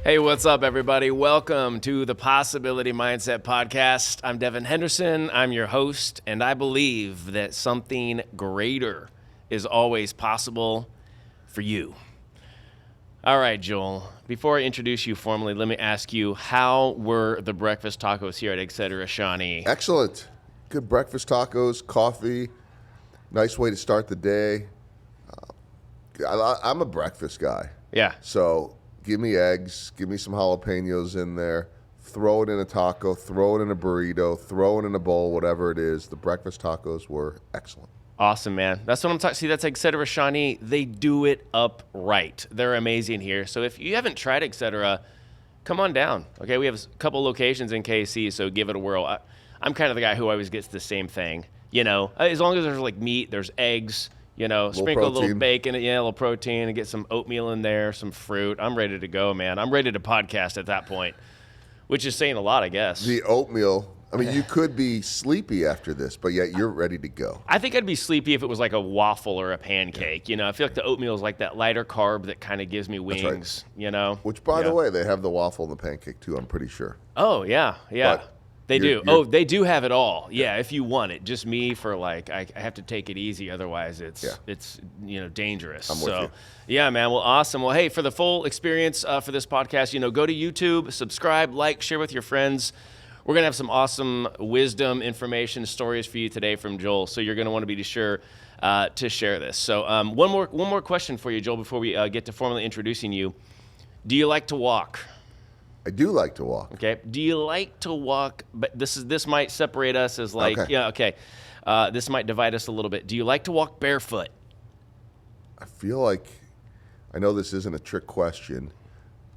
Hey, what's up, everybody? Welcome to the Possibility Mindset Podcast. I'm Devin Henderson. I'm your host, and I believe that something greater is always possible for you. All right, Joel, before I introduce you formally, let me ask you, how were the breakfast tacos here at Etc. Shawnee? Excellent. Good breakfast tacos, coffee, nice way to start the day. I'm a breakfast guy. Yeah. So give me eggs, give me some jalapenos in there, throw it in a taco, throw it in a burrito, throw it in a bowl, whatever it is. The breakfast tacos were excellent. Awesome, man. That's what I'm talking. See, that's Etc. Shawnee. They do it up right. They're amazing here. So if you haven't tried Etc., come on down. Okay, we have a couple locations in KC, so give it a whirl. I'm kind of the guy who always gets the same thing. You know, as long as there's like meat, there's eggs. You know, sprinkle a little bacon, a little protein, and get some oatmeal in there, some fruit. I'm ready to go, man. I'm ready to podcast at that point, which is saying a lot, I guess. The oatmeal, I mean, you could be sleepy after this, but yet you're ready to go. I think I'd be sleepy if it was like a waffle or a pancake. You know, I feel like the oatmeal is like that lighter carb that kind of gives me wings, right. You know. Which, by the way, they have the waffle and the pancake, too, I'm pretty sure. Oh, yeah. But they do. They do have it all. Yeah, if you want it. Just me for like, I have to take it easy. Otherwise, it's dangerous. I'm with you. Yeah, man. Well, awesome. Well, hey, for the full experience for this podcast, go to YouTube, subscribe, like, share with your friends. We're going to have some awesome wisdom, information, stories for you today from Joel. So you're going to want to be sure to share this. So one more question for you, Joel, before we get to formally introducing you. Do you like to walk? I do like to walk. Okay. Do you like to walk? But this might separate us as like, okay. This might divide us a little bit. Do you like to walk barefoot? I feel like, I know this isn't a trick question,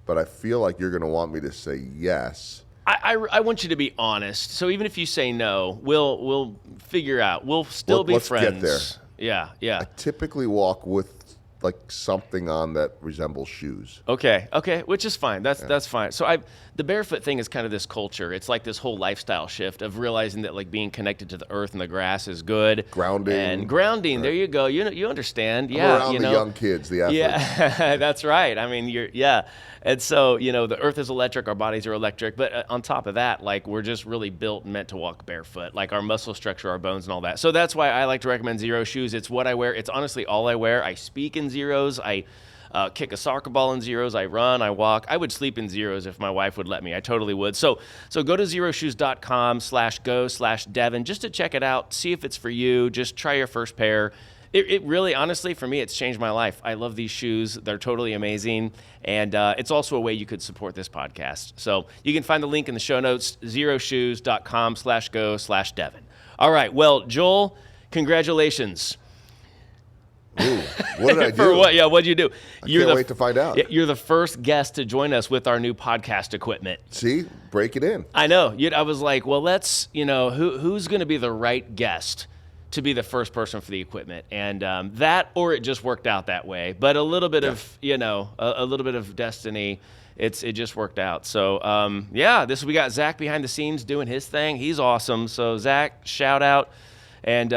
but I feel like you're going to want me to say yes. I want you to be honest. So even if you say no, we'll figure out. We'll still be friends. Let's get there. Yeah. I typically walk with like something on that resembles shoes. Okay, which is fine. That's fine. So the barefoot thing is kind of this culture. It's like this whole lifestyle shift of realizing that like being connected to the earth and the grass is good. Grounding. Right. There you go. You understand. I'm around the young kids, the athletes. Yeah, that's right. I mean, And so, the earth is electric, our bodies are electric, but on top of that, like we're just really built and meant to walk barefoot, like our muscle structure, our bones and all that. So that's why I like to recommend Zero shoes. It's what I wear. It's honestly all I wear. I speak in Zeros. I kick a soccer ball in Zeros. I run, I walk. I would sleep in Zeros if my wife would let me. I totally would. So go to zeroshoes.com/go/Devin just to check it out. See if it's for you. Just try your first pair. It really, honestly, for me, it's changed my life. I love these shoes. They're totally amazing. And it's also a way you could support this podcast. So you can find the link in the show notes, zeroshoes.com/go/Devin. All right. Well, Joel, congratulations. Ooh, what did I do? For what? Yeah, what'd you do? I can't wait to find out. You're the first guest to join us with our new podcast equipment. See? Break it in. I know. I was like, well, let's, who's going to be the right guest to be the first person for the equipment? And that, or it just worked out that way. But a little bit of, a little bit of destiny. It just worked out. So, we got Zach behind the scenes doing his thing. He's awesome. So, Zach, shout out. And,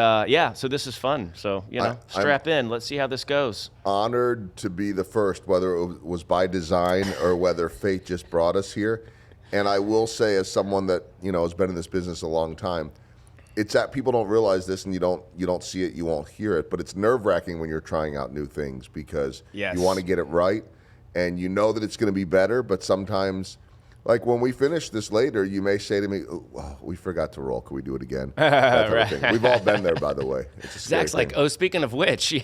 so this is fun. So, strap in. Let's see how this goes. Honored to be the first, whether it was by design or whether fate just brought us here. And I will say, as someone that, has been in this business a long time, it's that people don't realize this, and you don't see it, you won't hear it. But it's nerve-wracking when you're trying out new things because you want to get it right, and you know that it's going to be better. But sometimes, like when we finish this later, you may say to me, oh, "We forgot to roll. Can we do it again?" That type of thing. We've all been there, by the way. It's a Zach's thing. like, "Oh, speaking of which,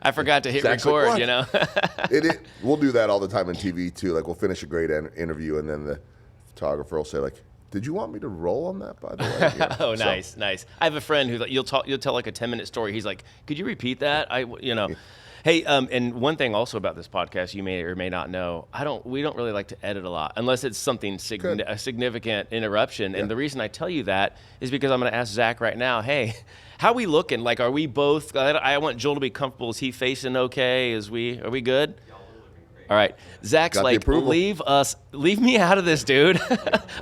I forgot to hit record." Like, we'll do that all the time on TV too. Like we'll finish a great interview, and then the photographer will say, like, "Did you want me to roll on that, by the way?" Oh, nice. I have a friend who you'll tell like a 10-minute story. He's like, "Could you repeat that?" Hey, and one thing also about this podcast you may or may not know, we don't really like to edit a lot unless it's something a significant interruption. Yeah. And the reason I tell you that is because I'm going to ask Zach right now, hey, how we looking? Like, are we both? I want Joel to be comfortable. Is he facing okay? Are we good? Y'all are looking great. All right. Zach's Got the like, approval. leave me out of this, dude.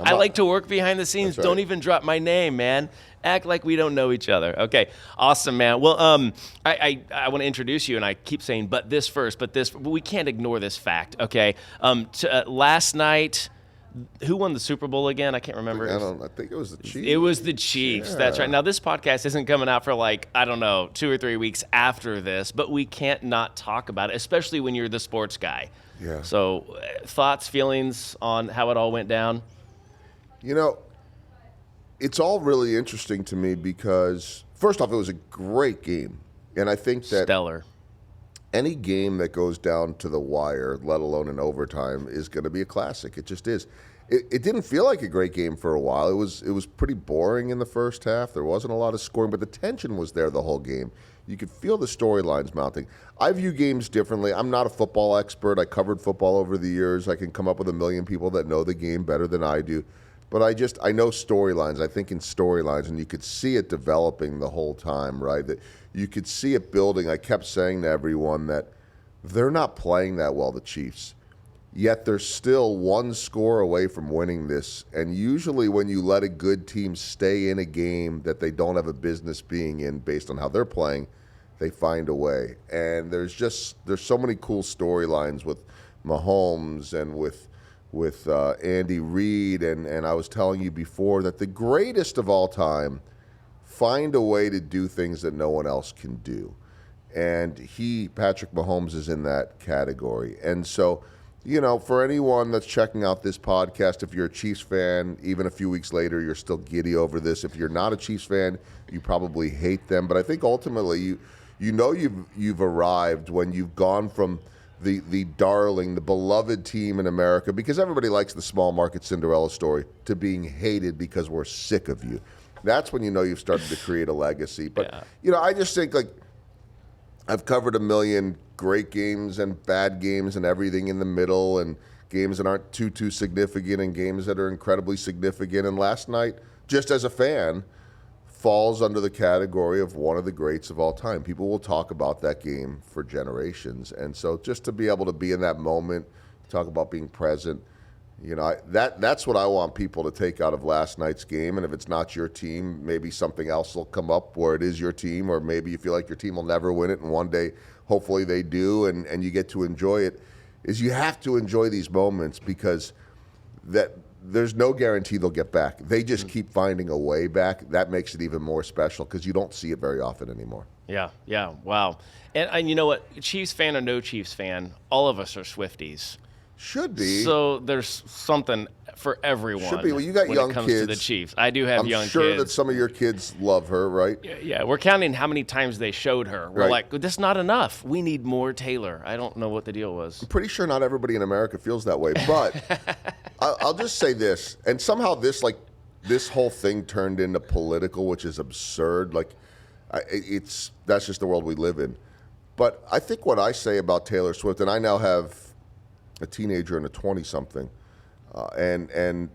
I like to work behind the scenes. That's right. Don't even drop my name, man. Act like we don't know each other. Okay. Awesome, man. Well, I want to introduce you, and I keep saying, but we can't ignore this fact, okay? Last night, who won the Super Bowl again? I can't remember. I think it was the Chiefs. It was the Chiefs. Yeah. That's right. Now, this podcast isn't coming out for 2 or 3 weeks after this, but we can't not talk about it, especially when you're the sports guy. Yeah. So, thoughts, feelings on how it all went down? It's all really interesting to me because, first off, it was a great game. And I think that Stellar. any game that goes down to the wire, let alone in overtime, is going to be a classic. It just is. It didn't feel like a great game for a while. It was pretty boring in the first half. There wasn't a lot of scoring, but the tension was there the whole game. You could feel the storylines mounting. I view games differently. I'm not a football expert. I covered football over the years. I can come up with a million people that know the game better than I do. But I know storylines. I think in storylines, and you could see it developing the whole time, right? That you could see it building. I kept saying to everyone that they're not playing that well, the Chiefs. Yet they're still one score away from winning this. And usually when you let a good team stay in a game that they don't have a business being in based on how they're playing, they find a way. And there's so many cool storylines with Mahomes and with Andy Reid. And I was telling you before that the greatest of all time find a way to do things that no one else can do. And Patrick Mahomes, is in that category. And so, for anyone that's checking out this podcast, if you're a Chiefs fan, even a few weeks later, you're still giddy over this. If you're not a Chiefs fan, you probably hate them. But I think ultimately you've arrived when you've gone from the darling, the beloved team in America, because everybody likes the small market Cinderella story, to being hated because we're sick of you. That's when you've started to create a legacy. But, I just think, I've covered a million great games and bad games and everything in the middle, and games that aren't too significant and games that are incredibly significant. And last night, just as a fan, falls under the category of one of the greats of all time. People will talk about that game for generations. And so just to be able to be in that moment, talk about being present, that's what I want people to take out of last night's game. And if it's not your team, maybe something else will come up where it is your team, or maybe you feel like your team will never win it, and one day, hopefully they do, and you get to enjoy it, is you have to enjoy these moments, because there's no guarantee they'll get back. They just keep finding a way back. That makes it even more special, because you don't see it very often anymore. Yeah, wow. And you know what? Chiefs fan or no Chiefs fan, all of us are Swifties. Should be. So there's something for everyone. Should be. Well, you got when young it comes kids. to the Chiefs. I do have young kids. I'm sure that some of your kids love her, right? Yeah, we're counting how many times they showed her. We're like, this is not enough. We need more Taylor. I don't know what the deal was. I'm pretty sure not everybody in America feels that way. But I'll just say this, and somehow this whole thing turned into political, which is absurd. That's just the world we live in. But I think what I say about Taylor Swift, and I now have a teenager and a 20-something, and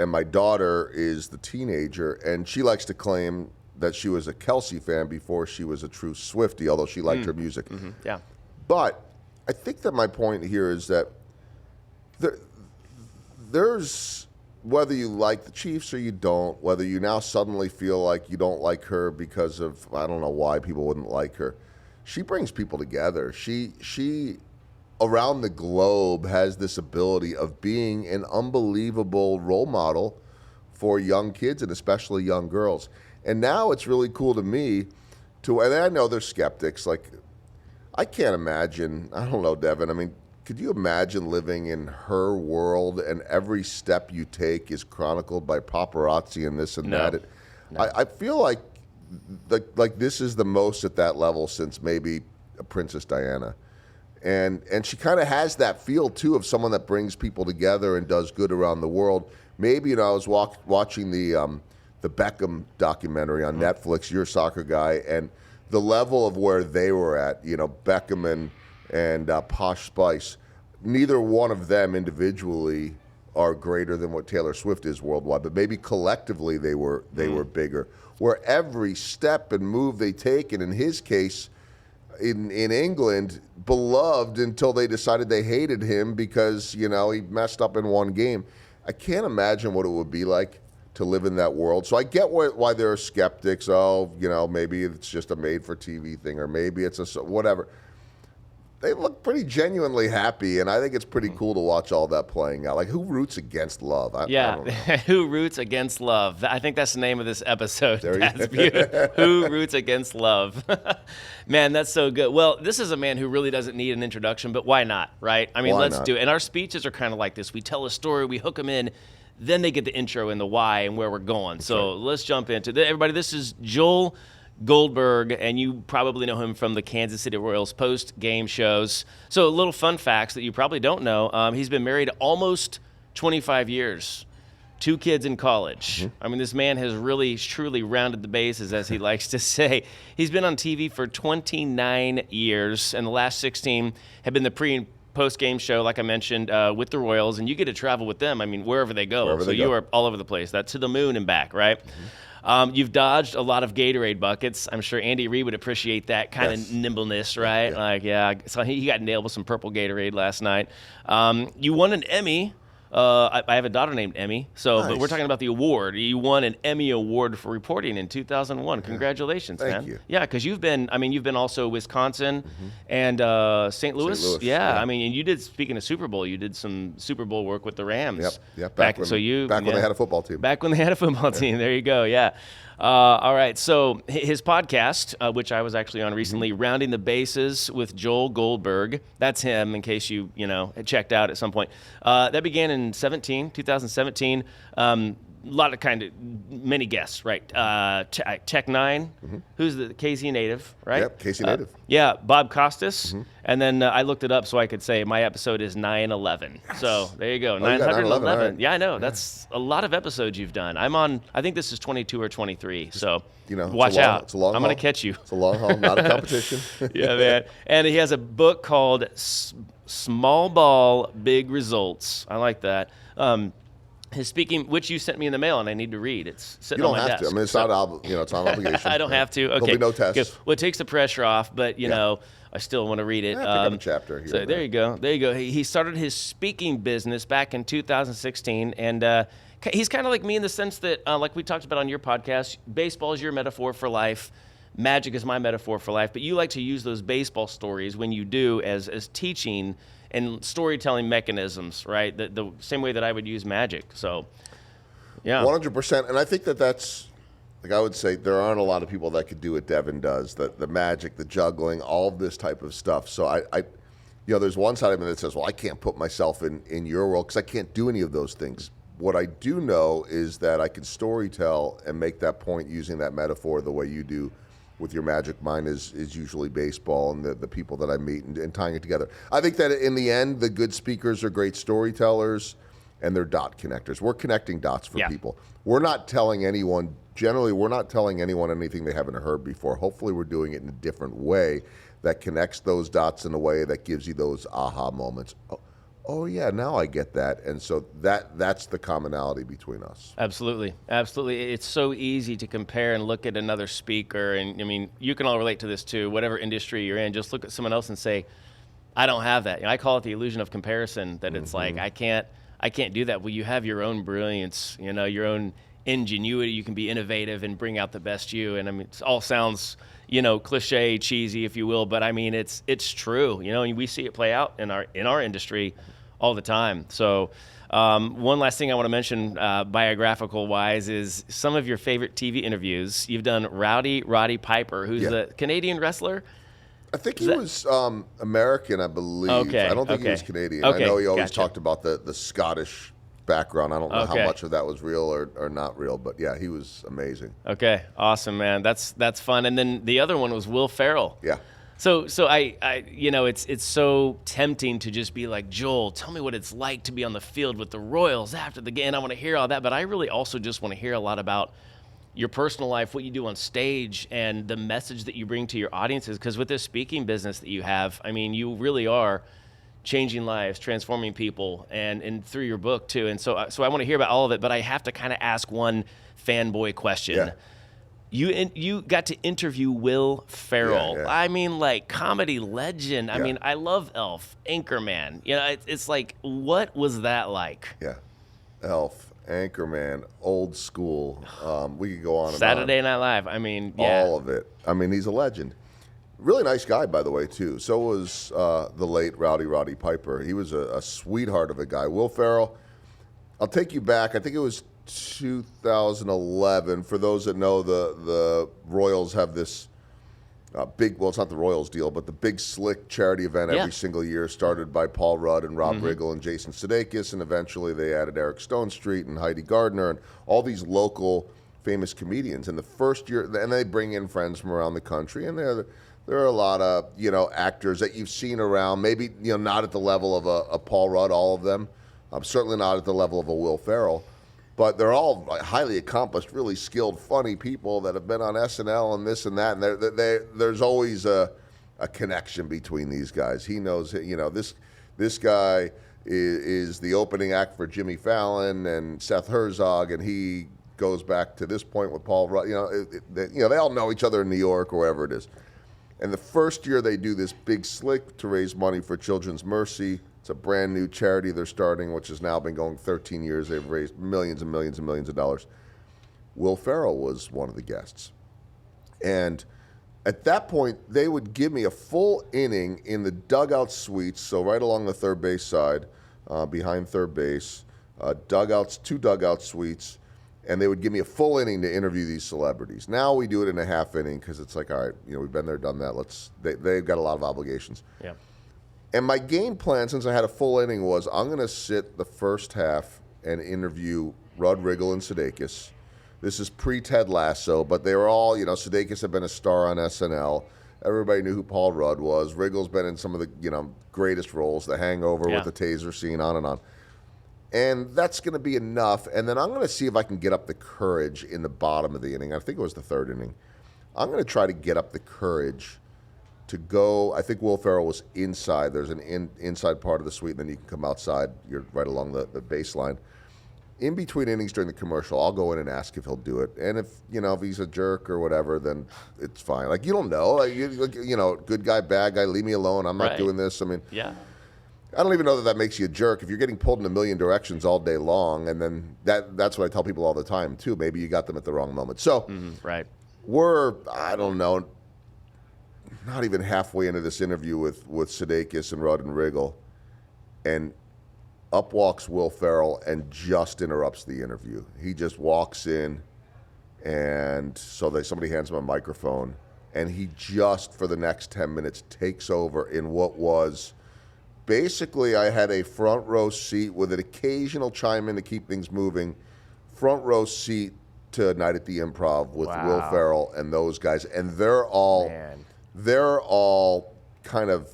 my daughter is the teenager, and she likes to claim that she was a Kelsey fan before she was a true Swiftie, although she liked her music. Mm-hmm. Yeah. But I think that my point here is that there's, whether you like the Chiefs or you don't, whether you now suddenly feel like you don't like her because of, I don't know why people wouldn't like her, she brings people together. She around the globe has this ability of being an unbelievable role model for young kids, and especially young girls. And now it's really cool to me and I know there's skeptics. I can't imagine, I don't know, Devin, I mean, could you imagine living in her world and every step you take is chronicled by paparazzi and this and that? No. I feel like this is the most at that level since maybe Princess Diana. And she kind of has that feel, too, of someone that brings people together and does good around the world. Maybe, I was watching the Beckham documentary on Netflix, you're a soccer guy, and the level of where they were at, Beckham and Posh Spice, neither one of them individually are greater than what Taylor Swift is worldwide, but maybe collectively they were bigger. Where every step and move they take, and in his case, in England, beloved until they decided they hated him because, he messed up in one game. I can't imagine what it would be like to live in that world. So I get why there are skeptics. Oh, maybe it's just a made-for-TV thing, or maybe it's a whatever. They look pretty genuinely happy, and I think it's pretty cool to watch all that playing out. Like, who roots against love? I don't know. Who roots against love? I think that's the name of this episode. That's beautiful. Who roots against love? Man, that's so good. Well, this is a man who really doesn't need an introduction, but why not, right? I mean, let's do it. And our speeches are kind of like this. We tell a story, we hook them in, then they get the intro and the why and where we're going. So let's jump into it. Everybody, this is Joel Goldberg, and you probably know him from the Kansas City Royals post-game shows. So little fun facts that you probably don't know. He's been married almost 25 years, 2 kids in college. Mm-hmm. I mean, this man has really, truly rounded the bases, as he likes to say. He's been on TV for 29 years, and the last 16 have been the pre- and post-game show, like I mentioned, with the Royals, and you get to travel with them, I mean, wherever they go. You are all over the place. That's to the moon and back, right? Mm-hmm. You've dodged a lot of Gatorade buckets. I'm sure Andy Reid would appreciate that kind of nimbleness, right? So he got nailed with some purple Gatorade last night. You won an Emmy. I have a daughter named Emmy, but we're talking about the award. You won an Emmy Award for reporting in 2001. Congratulations, man. Thank you. Yeah, because you've been also Wisconsin and St. Louis. Yeah, I mean, and you did, speaking of Super Bowl, you did some Super Bowl work with the Rams. Yep. Back when they had a football team. Back when they had a football team. There you go, yeah. All right, so his podcast, which I was actually on recently, Rounding the Bases with Joel Goldberg. That's him, in case you had checked out at some point. That began in 2017. A lot of many guests, right? Tech Nine, who's the KC native, right? Yep, KC native. Yeah, Bob Costas. And then I looked it up so I could say my episode is 9/11. Yes. So there you go, 911. Right. Yeah, I know. That's a lot of episodes you've done. I think this is 22 or 23. So watch out. It's a long I'm going to catch you. It's a long haul, not a competition. Yeah, man. And he has a book called Small Ball, Big Results. I like that. His speaking, which you sent me in the mail, and I need to read. It's sitting on my desk. You don't have to. I mean, it's not it's on obligation. I don't have to. Okay. There'll be no tests. Good. Well, it takes the pressure off, but I still want to read it. Pick up a chapter here. So there you go. He started his speaking business back in 2016, and he's kind of like me in the sense that, like we talked about on your podcast, baseball is your metaphor for life. Magic is my metaphor for life. But you like to use those baseball stories when you do as teaching and storytelling mechanisms, right? The same way that I would use magic. So, yeah. 100%. And I think that's, like I would say, there aren't a lot of people that could do what Devin does, the magic, the juggling, all of this type of stuff. So I there's one side of me that says, well, I can't put myself in your world because I can't do any of those things. What I do know is that I can storytell and make that point using that metaphor the way you do with your magic. Mine is usually baseball and the people that I meet and tying it together. I think that in the end, the good speakers are great storytellers and they're dot connectors. We're connecting dots for people. We're not telling anyone anything they haven't heard before. Hopefully we're doing it in a different way that connects those dots in a way that gives you those aha moments. Oh yeah, now I get that. And so that's the commonality between us. Absolutely. It's so easy to compare and look at another speaker. And I mean, you can all relate to this too, whatever industry you're in, just look at someone else and say, I don't have that. I call it the illusion of comparison, that it's like, I can't do that. Well, you have your own brilliance, your own ingenuity. You can be innovative and bring out the best you. And I mean, it all sounds, cliche, cheesy, if you will, but I mean, it's true, and we see it play out in our industry all the time. So one last thing I want to mention biographical wise is some of your favorite TV interviews. You've done Roddy Piper, who's the Canadian wrestler. I think he was American, I believe. Okay. I don't think he was Canadian. Okay. I know he always talked about the Scottish background. I don't know how much of that was real or not real, but yeah, he was amazing. Okay, awesome, man. That's fun. And then the other one was Will Ferrell. Yeah. So I it's so tempting to just be like, Joel, tell me what it's like to be on the field with the Royals after the game. I want to hear all that, but I really also just want to hear a lot about your personal life, what you do on stage, and the message that you bring to your audiences. Because with this speaking business that you have, I mean, you really are changing lives, transforming people, and through your book too. And so I want to hear about all of it, but I have to kind of ask one fanboy question. You got to interview Will Ferrell. Yeah. I mean, like, comedy legend. I mean, I love Elf, Anchorman. You know, it's like, what was that like? Yeah. Elf, Anchorman, old school. We could go on and Saturday on. Night Live. I mean, yeah. All of it. I mean, he's a legend. Really nice guy, by the way, too. So was the late Roddy Piper. He was a sweetheart of a guy. Will Ferrell, I'll take you back. I think it was 2011. For those that know, the Royals have this big, well, it's not the Royals deal, but the Big Slick charity event every single year, started by Paul Rudd and Rob Riggle and Jason Sudeikis, and eventually they added Eric Stone Street and Heidi Gardner and all these local famous comedians. And the first year, and they bring in friends from around the country, and there are a lot of, you know, actors that you've seen around, maybe, you know, not at the level of a Paul Rudd, all of them. Certainly not at the level of a Will Ferrell. But they're all highly accomplished, really skilled, funny people that have been on SNL and this and that. And there's always a connection between these guys. He knows, you know, this guy is the opening act for Jimmy Fallon and Seth Herzog, and he goes back to this point with Paul Rudd. You know, they all know each other in New York or wherever it is. And the first year they do this Big Slick to raise money for Children's Mercy. It's a brand new charity they're starting, which has now been going 13 years. They've raised millions and millions and millions of dollars. Will Ferrell was one of the guests. And at that point, they would give me a full inning in the dugout suites, so right along the third base side, behind third base, two dugout suites, and they would give me a full inning to interview these celebrities. Now we do it in a half inning because it's like, all right, you know, we've been there, done that. They've got a lot of obligations. Yeah. And my game plan, since I had a full inning, was I'm going to sit the first half and interview Rudd, Riggle, and Sudeikis. This is pre-Ted Lasso, but they were all, you know, Sudeikis had been a star on SNL. Everybody knew who Paul Rudd was. Riggle's been in some of the, you know, greatest roles, The Hangover with the taser scene, on and on. And that's going to be enough. And then I'm going to see if I can get up the courage in the bottom of the inning. I think it was the third inning. I'm going to try to get up the courage to go. I think Will Ferrell was inside. There's an inside part of the suite, and then you can come outside. You're right along the baseline. In between innings during the commercial, I'll go in and ask if he'll do it. And if he's a jerk or whatever, then it's fine. Like, you don't know. Like, you know, good guy, bad guy, leave me alone. I'm not doing this. I mean, I don't even know that makes you a jerk. If you're getting pulled in a million directions all day long, and then that's what I tell people all the time, too. Maybe you got them at the wrong moment. So we're, I don't know, not even halfway into this interview with Sudeikis and Rudd and Riggle, and up walks Will Ferrell and just interrupts the interview. He just walks in, and so somebody hands him a microphone, and he just, for the next 10 minutes, takes over in what was basically, I had a front row seat with an occasional chime in to keep things moving, front row seat to Night at the Improv with Will Ferrell and those guys, and they're all kind of,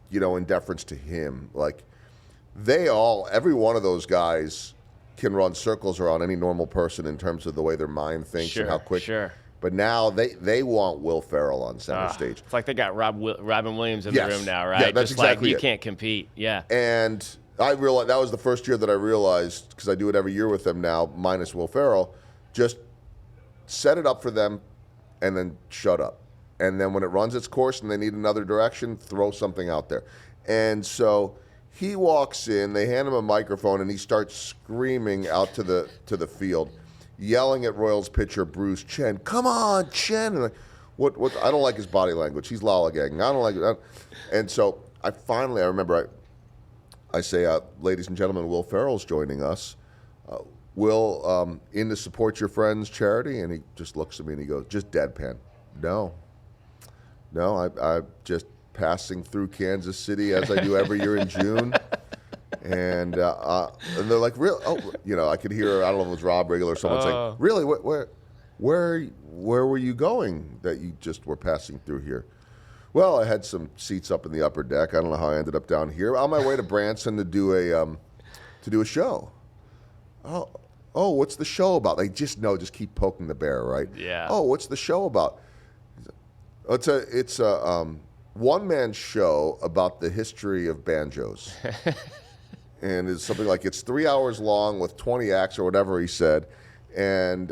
you know, in deference to him. Like, every one of those guys can run circles around any normal person in terms of the way their mind thinks and how quick. But now they want Will Ferrell on center stage. It's like they got Robin Williams in the room now, right? Yeah, that's just exactly like you it. Can't compete. Yeah. And I realized that was the first year that I realized, because I do it every year with them now, minus Will Ferrell, just set it up for them and then shut up. And then when it runs its course and they need another direction, throw something out there. And so he walks in, they hand him a microphone, and he starts screaming out to the field, yelling at Royals pitcher Bruce Chen, "Come on, Chen!" And like, what? I don't like his body language. He's lollygagging. I don't like it. And so I remember I say, "Ladies and gentlemen, Will Ferrell's joining us. Will, in to support your friend's charity?" And he just looks at me and he goes, just deadpan, "No, I'm just passing through Kansas City as I do every year in June." And they're like, "Real?" Oh, you know, I could hear, I don't know if it was Rob Riggle or someone saying, "Really? Where were you going that you just were passing through here?" "Well, I had some seats up in the upper deck. I don't know how I ended up down here. On my way to Branson to do a show." Oh, what's the show about? They just keep poking the bear, right? Yeah. "Oh, what's the show about?" It's a one-man show about the history of banjos. And it's something like, it's 3 hours long with 20 acts or whatever he said. And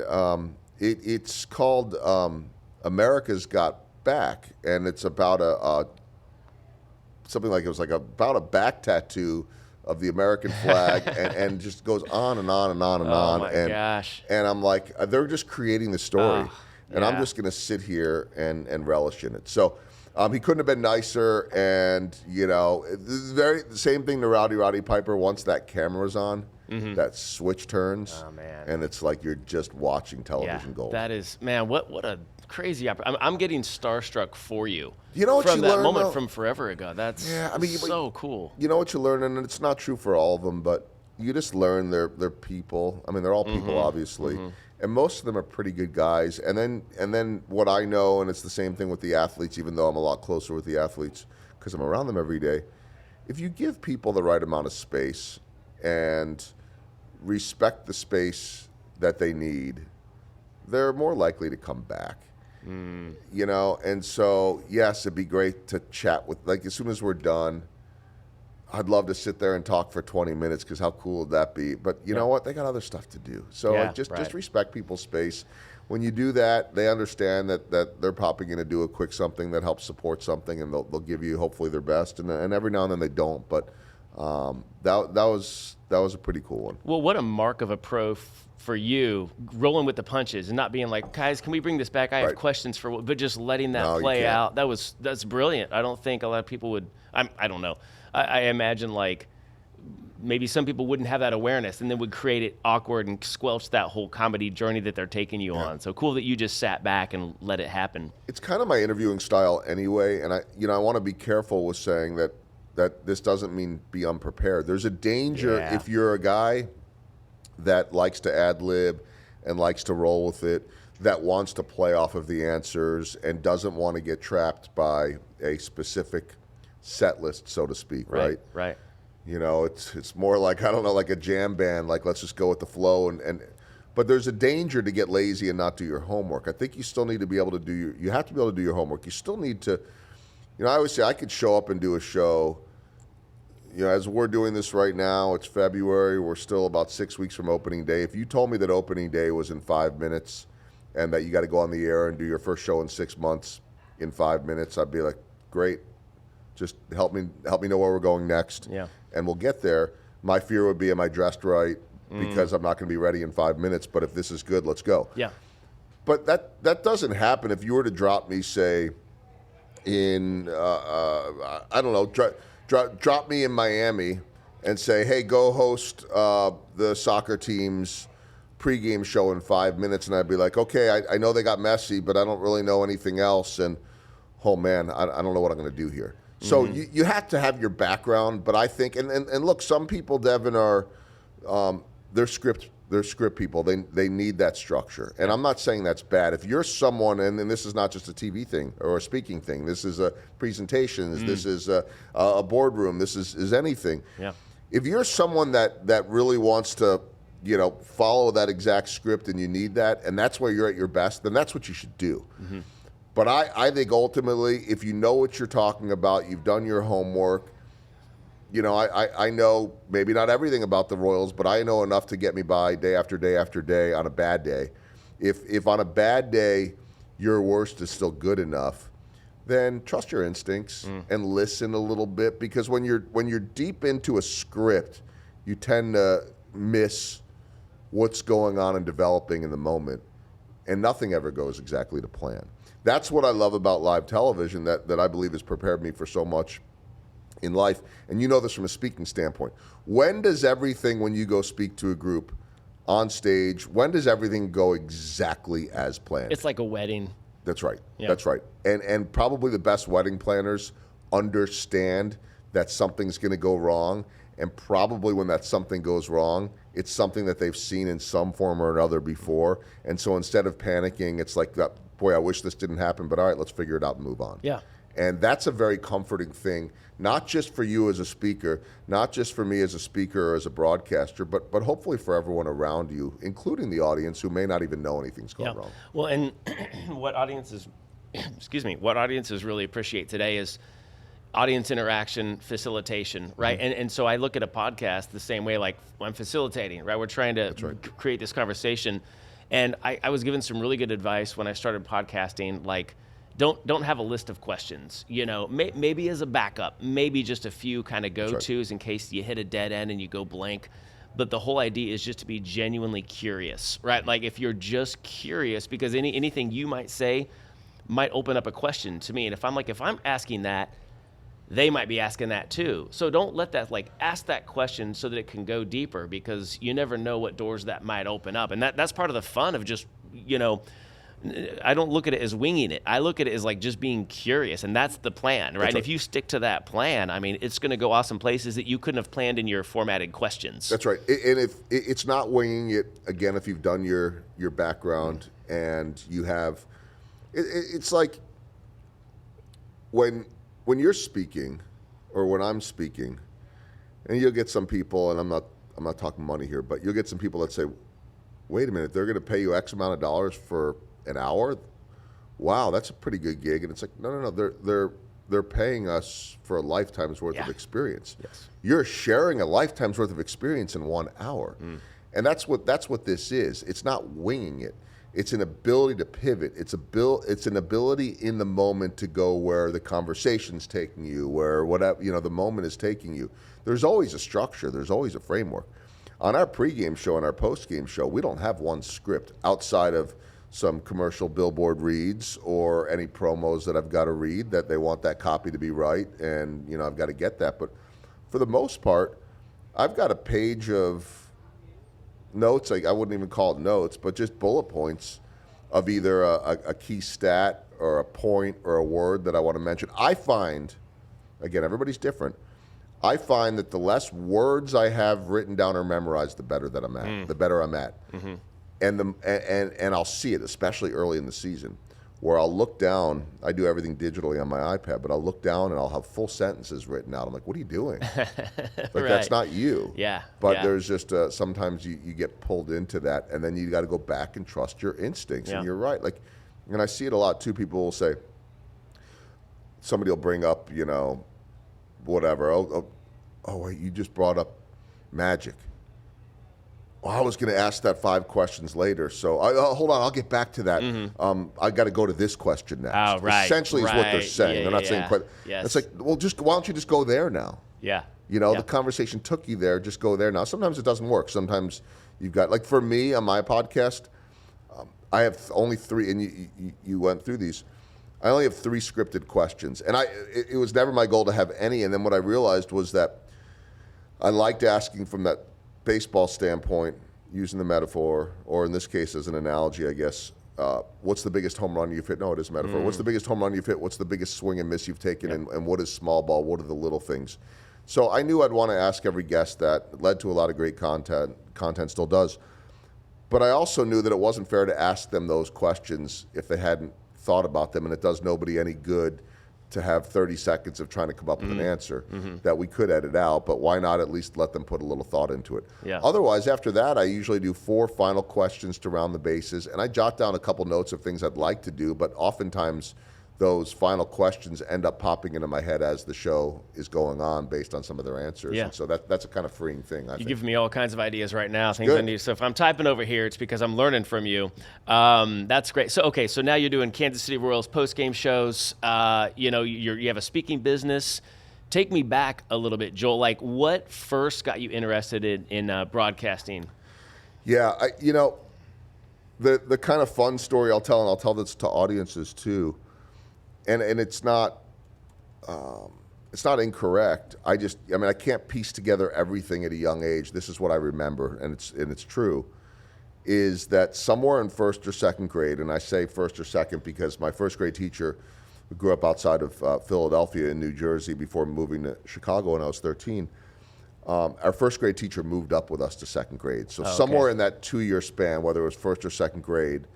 It's called America's Got Back, and it's about something like about a back tattoo of the American flag, and just goes on and on and on and on. Oh my gosh! And I'm like, they're just creating the story, and I'm yeah. just going to sit here and relish in it. So. He couldn't have been nicer, and the same thing to Rowdy Piper. Once that camera's on, that switch turns, Oh man! and it's like you're just watching television gold. That is, man. What a crazy opportunity! I'm getting starstruck for you. You know what from you that learn, moment though? from forever ago. That's so cool. You know what you learn, and it's not true for all of them, but you just learn they're people. I mean, they're all people, obviously. And most of them are pretty good guys. And then what I know, and it's the same thing with the athletes, even though I'm a lot closer with the athletes because I'm around them every day. If you give people the right amount of space and respect the space that they need, they're more likely to come back. And so, yes, it'd be great to chat with, like, as soon as we're done, I'd love to sit there and talk for 20 minutes because how cool would that be? But you know what? They got other stuff to do. So just respect people's space. When you do that, they understand that they're probably going to do a quick something that helps support something, and they'll give you hopefully their best. And every now and then they don't. But that was a pretty cool one. Well, what a mark of a pro for you, rolling with the punches and not being like, guys, can we bring this back? I have questions but just letting that play out. That's brilliant. I don't think a lot of people would. I don't know. I imagine like maybe some people wouldn't have that awareness and then would create it awkward and squelch that whole comedy journey that they're taking you on. So cool that you just sat back and let it happen. It's kind of my interviewing style anyway, and I want to be careful with saying that this doesn't mean be unprepared. There's a danger if you're a guy that likes to ad-lib and likes to roll with it, that wants to play off of the answers and doesn't want to get trapped by a specific set list, so to speak, right? Right. It's more like, I don't know, like a jam band, like let's just go with the flow. But there's a danger to get lazy and not do your homework. I think you still need to be able to you have to be able to do your homework. You still need to, I always say I could show up and do a show. As we're doing this right now, it's February. We're still about 6 weeks from opening day. If you told me that opening day was in 5 minutes and that you got to go on the air and do your first show in 6 months in 5 minutes, I'd be like, great. Just help me know where we're going next, and we'll get there. My fear would be, am I dressed right? Because I'm not going to be ready in 5 minutes. But if this is good, let's go. Yeah. But that doesn't happen. If you were to drop me, say, in I don't know, drop me in Miami, and say, hey, go host the soccer team's pregame show in 5 minutes, and I'd be like, okay, I know they got messy, but I don't really know anything else, and oh man, I don't know what I'm going to do here. So you have to have your background, but I think, and look, some people, Devin, are they're script people. They need that structure, and I'm not saying that's bad. If you're someone, and this is not just a TV thing or a speaking thing, this is a presentations, this is a boardroom, this is anything. Yeah. If you're someone that really wants to, follow that exact script, and you need that, and that's where you're at your best, then that's what you should do. But I think ultimately, if you know what you're talking about, you've done your homework, I know maybe not everything about the Royals, but I know enough to get me by day after day after day on a bad day. If on a bad day your worst is still good enough, then trust your instincts and listen a little bit, because when you're deep into a script, you tend to miss what's going on and developing in the moment, and nothing ever goes exactly to plan. That's what I love about live television that I believe has prepared me for so much in life. And you know this from a speaking standpoint. When you go speak to a group on stage, when does everything go exactly as planned? It's like a wedding. That's right. Yeah. That's right. And probably the best wedding planners understand that something's going to go wrong. And probably when that something goes wrong, it's something that they've seen in some form or another before. And so instead of panicking, it's like, boy, I wish this didn't happen, but all right, let's figure it out and move on. Yeah. And that's a very comforting thing, not just for you as a speaker, not just for me as a speaker or as a broadcaster, but hopefully for everyone around you, including the audience who may not even know anything's going wrong. Well, and what audiences really appreciate today is audience interaction, facilitation, right? And so I look at a podcast the same way, like I'm facilitating, right? We're trying to create this conversation. And I was given some really good advice when I started podcasting, like, don't have a list of questions, maybe as a backup, maybe just a few kind of go-tos in case you hit a dead end and you go blank. But the whole idea is just to be genuinely curious, right? Like if you're just curious, because anything you might say might open up a question to me. And if I'm asking that, they might be asking that too. So don't let that, ask that question so that it can go deeper, because you never know what doors that might open up. And that's part of the fun of just, I don't look at it as winging it. I look at it as just being curious, and that's the plan, right? And if you stick to that plan, I mean, it's going to go awesome places that you couldn't have planned in your formatted questions. That's right. And if it's not winging it, again, if you've done your background and you have, it's like when you're speaking or when I'm speaking, and you'll get some people, and I'm not talking money here, but you'll get some people that say, wait a minute, they're going to pay you X amount of dollars for an hour? Wow, that's a pretty good gig. And it's like, no, they're paying us for a lifetime's worth of experience. Yes. You're sharing a lifetime's worth of experience in 1 hour. And that's what this is. It's not winging it. It's an ability to pivot. It's an ability in the moment to go where the conversation's taking you, where whatever, the moment is taking you. There's always a structure. There's always a framework. On our pregame show and our postgame show, we don't have one script outside of some commercial billboard reads or any promos that I've got to read that they want that copy to be right, and I've got to get that. But for the most part, I've got a page of notes. I wouldn't even call it notes, but just bullet points of either a key stat or a point or a word that I want to mention. I find, again, everybody's different. I find that the less words I have written down or memorized, the better that I'm at. The better I'm at. Mm-hmm. And I'll see it, especially early in the season, where I'll look down. I do everything digitally on my iPad, but I'll look down and I'll have full sentences written out. I'm like, what are you doing? That's not you. Yeah. But there's just sometimes you get pulled into that, and then you got to go back and trust your instincts. Yeah. And you're right. And I see it a lot too. People will say, somebody will bring up, whatever. Oh, wait, you just brought up Magic. Well, I was going to ask that 5 questions later, so hold on, I'll get back to that. Mm-hmm. I got to go to this question next. Oh, right. Essentially is what they're saying. They're not saying quite. Yes. It's like, well, why don't you just go there now? Yeah. The conversation took you there. Just go there now. Sometimes it doesn't work. Sometimes you've got, for me on my podcast, I have only 3, and you went through these. I only have 3 scripted questions, and it was never my goal to have any. And then what I realized was that I liked asking from that baseball standpoint, using the metaphor, or in this case as an analogy, I guess, what's the biggest home run you've hit? No, it is a metaphor. What's the biggest home run you've hit? What's the biggest swing and miss you've taken? Yep. And what is small ball? What are the little things? So I knew I'd want to ask every guest that. It led to a lot of great content. Content still does. But I also knew that it wasn't fair to ask them those questions if they hadn't thought about them, and it does nobody any good to have 30 seconds of trying to come up with an answer that we could edit out, but why not at least let them put a little thought into it? Yeah. Otherwise, after that, I usually do 4 final questions to round the bases, and I jot down a couple notes of things I'd like to do, but oftentimes those final questions end up popping into my head as the show is going on based on some of their answers. Yeah. And so that's a kind of freeing thing, I think. You're giving me all kinds of ideas right now, things I need. So if I'm typing over here, it's because I'm learning from you. That's great. So now you're doing Kansas City Royals post-game shows. You have a speaking business. Take me back a little bit, Joel. What first got you interested in broadcasting? Yeah, the kind of fun story I'll tell, and I'll tell this to audiences too, and it's not incorrect. I can't piece together everything at a young age. This is what I remember, and it's true, is that somewhere in first or second grade, and I say first or second because my first grade teacher, who grew up outside of Philadelphia in New Jersey before moving to Chicago when I was 13, our first grade teacher moved up with us to second grade. So somewhere in that 2-year span, whether it was first or second grade,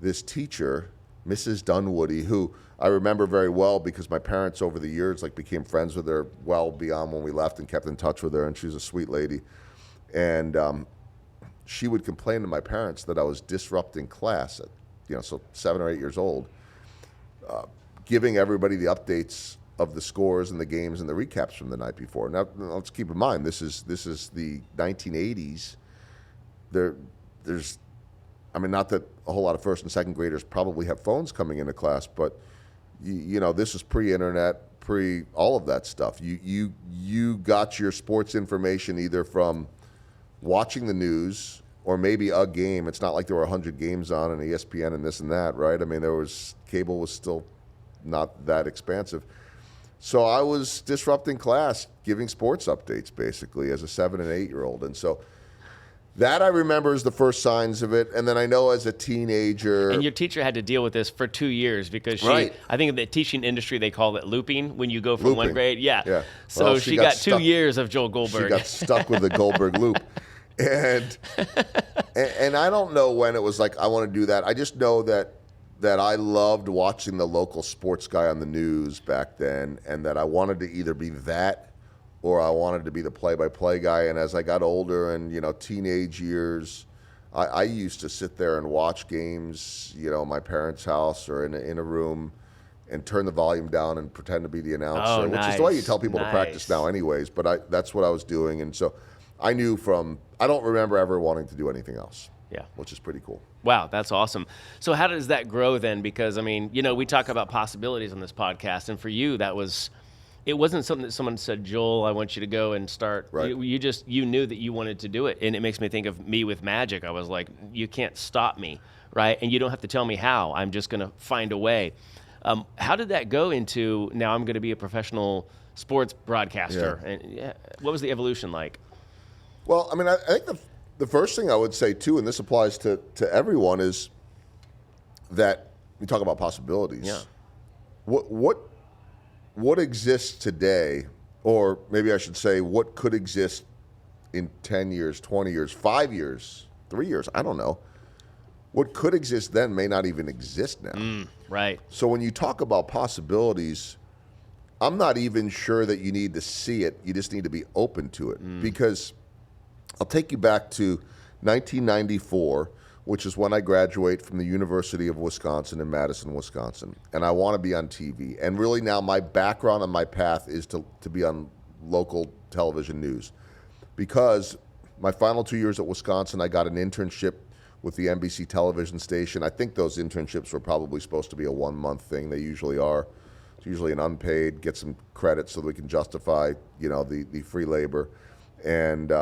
this teacher, Mrs. Dunwoody, who I remember very well because my parents over the years became friends with her well beyond when we left and kept in touch with her, and she was a sweet lady. And she would complain to my parents that I was disrupting class at, so 7 or 8 years old, giving everybody the updates of the scores and the games and the recaps from the night before. Now, let's keep in mind, this is the 1980s. There's I mean, not that a whole lot of first and second graders probably have phones coming into class, but you know, this is pre-internet, pre all of that stuff. You got your sports information either from watching the news or maybe a game. It's not like there were 100 games on and ESPN and this and that, right? I mean, cable was still not that expansive. So I was disrupting class, giving sports updates basically as a 7 and 8 year old, and so. That I remember as the first signs of it, and then I know as a teenager. And your teacher had to deal with this for 2 years because she, Right. I think in the teaching industry they call it looping when you go from one grade. Yeah. So Well, she got 2 years of Joel She Goldberg. got stuck with the Goldberg loop, and I don't know when it was like I want to do that. I just know that I loved watching the local sports guy on the news back then, and that I wanted to either be that. Or I wanted to be the play-by-play guy. And as I got older and, you know, teenage years, I used to sit there and watch games, you know, at my parents' house or in a room and turn the volume down and pretend to be the announcer, which is the way you tell people to practice now anyways. But that's what I was doing. And so I knew I don't remember ever wanting to do anything else. Yeah. Which is pretty cool. Wow, that's awesome. So how does that grow then? Because, I mean, you know, we talk about possibilities on this podcast. And for you, it wasn't something that someone said, Joel, I want you to go and start. Right. You knew that you wanted to do it. And it makes me think of me with magic. I was like, you can't stop me, right? And you don't have to tell me how. I'm just going to find a way. How did that go into now I'm going to be a professional sports broadcaster? Yeah. And what was the evolution like? Well, I mean, I think the first thing I would say, too, and this applies to everyone, is that we talk about possibilities. Yeah. What exists today, or maybe I should say what could exist in 10 years, 20 years, 5 years, 3 years, I don't know. What could exist then may not even exist now. Right. So when you talk about possibilities, I'm not even sure that you need to see it. You just need to be open to it. Because I'll take you back to 1994, which is when I graduate from the University of Wisconsin in Madison, Wisconsin. And I want to be on TV. And really now my background and my path is to be on local television news. Because my final 2 years at Wisconsin, I got an internship with the NBC television station. I think those internships were probably supposed to be a 1 month thing. They usually are. It's usually an unpaid, get some credit so that we can justify, you know, the free labor. And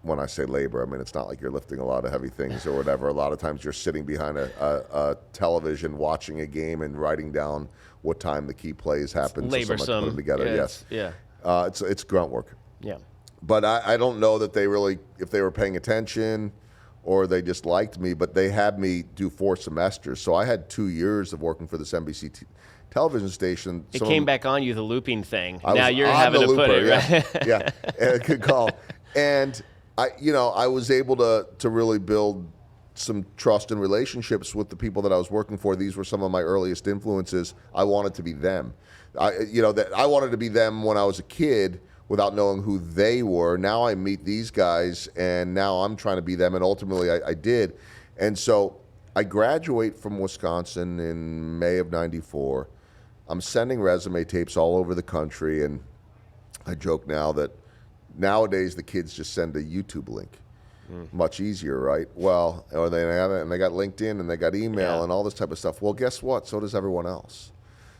when I say labor, I mean, it's not like you're lifting a lot of heavy things or whatever. A lot of times you're sitting behind a television watching a game and writing down what time the key plays happen. Labor so someone put them together. Yeah, yes. Yeah. It's grunt work. Yeah. But I don't know that they really, if they were paying attention or they just liked me, but they had me do 4 semesters. So I had 2 years of working for this NBC television station. It came back on you, the looping thing. I now was you're on having the to put looper, it, right? Yeah, good call. And I was able to really build some trust and relationships with the people that I was working for. These were some of my earliest influences. I wanted to be them. I wanted to be them when I was a kid without knowing who they were. Now I meet these guys, and now I'm trying to be them, and ultimately I did. And so I graduate from Wisconsin in May of '94. I'm sending resume tapes all over the country, and I joke now that nowadays the kids just send a YouTube link. Much easier, right? Well, or they got LinkedIn and they got email and all this type of stuff. Well, guess what? So does everyone else.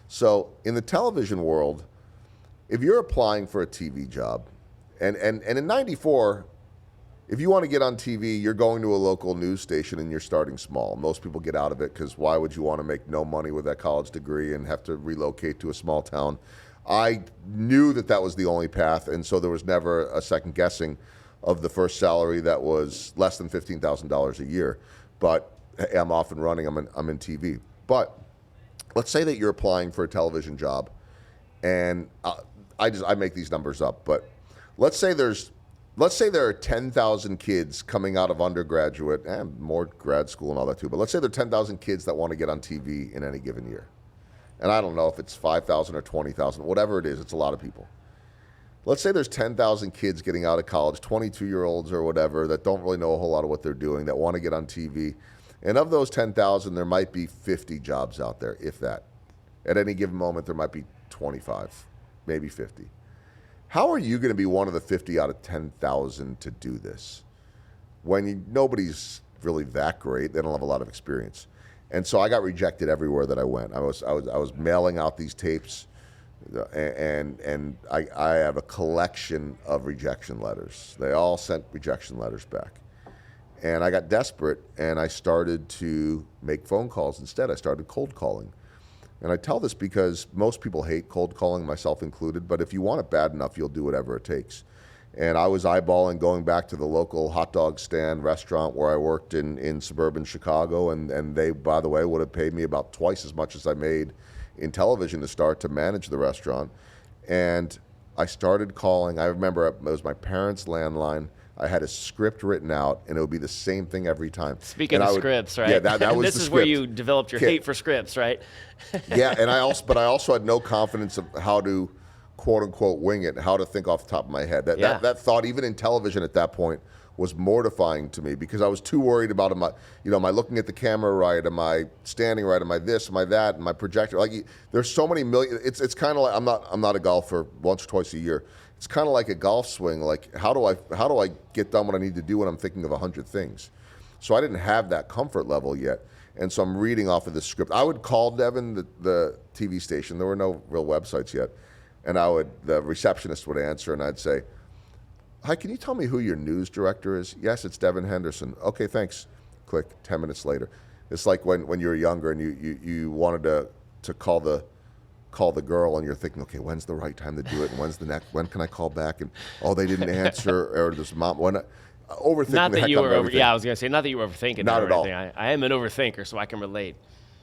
So in the television world, if you're applying for a TV job, and in '94, if you want to get on TV, you're going to a local news station and you're starting small. Most people get out of it because why would you want to make no money with that college degree and have to relocate to a small town? I knew that was the only path, and so there was never a second guessing of the first salary that was less than $15,000 a year. But hey, I'm off and running. I'm in TV. But let's say that you're applying for a television job, and I make these numbers up, but let's say there are 10,000 kids coming out of undergraduate and more grad school and all that too. But let's say there are 10,000 kids that want to get on TV in any given year. And I don't know if it's 5,000 or 20,000, whatever it is, it's a lot of people. Let's say there's 10,000 kids getting out of college, 22-year-olds or whatever, that don't really know a whole lot of what they're doing, that want to get on TV. And of those 10,000, there might be 50 jobs out there, if that. At any given moment, there might be 25, maybe 50. How are you going to be one of the 50 out of 10,000 to do this when nobody's really that great. They don't have a lot of experience. And so I got rejected everywhere that I went. I was mailing out these tapes, and I have a collection of rejection letters. They all sent rejection letters back. And I got desperate, and I started to make phone calls instead. I started cold calling. And I tell this because most people hate cold calling, myself included, but if you want it bad enough, you'll do whatever it takes. And I was eyeballing going back to the local hot dog stand restaurant where I worked in suburban Chicago, and they, by the way, would have paid me about twice as much as I made in television to start to manage the restaurant. And I started calling. I remember it was my parents' landline. I had a script written out, and it would be the same thing every time. Speaking of scripts, right? Yeah, that was this the is script. where you developed your hate for scripts, right? Yeah, and I also had no confidence of how to, quote unquote, wing it, how to think off the top of my head. That thought, even in television at that point, was mortifying to me because I was too worried about am I looking at the camera right? Am I standing right? Am I this? Am I that? Am I projector? Like, there's so many million. It's kind of like I'm not a golfer once or twice a year. It's kind of like a golf swing. Like, how do I get done what I need to do when I'm thinking of 100 things? So I didn't have that comfort level yet. And so I'm reading off of this script. I would call Devin, the TV station. There were no real websites yet. And the receptionist would answer, and I'd say, "Hi, can you tell me who your news director is?" "Yes, it's Devin Henderson." "Okay, thanks." Click. 10 minutes later. It's like when you were younger and you wanted to call the girl, and you're thinking, okay, when's the right time to do it, and when can I call back, and they didn't answer, or this mom, overthinking not the that heck you out of were everything. Yeah, I was gonna say, not that you were overthinking. Not at all. I am an overthinker, so I can relate.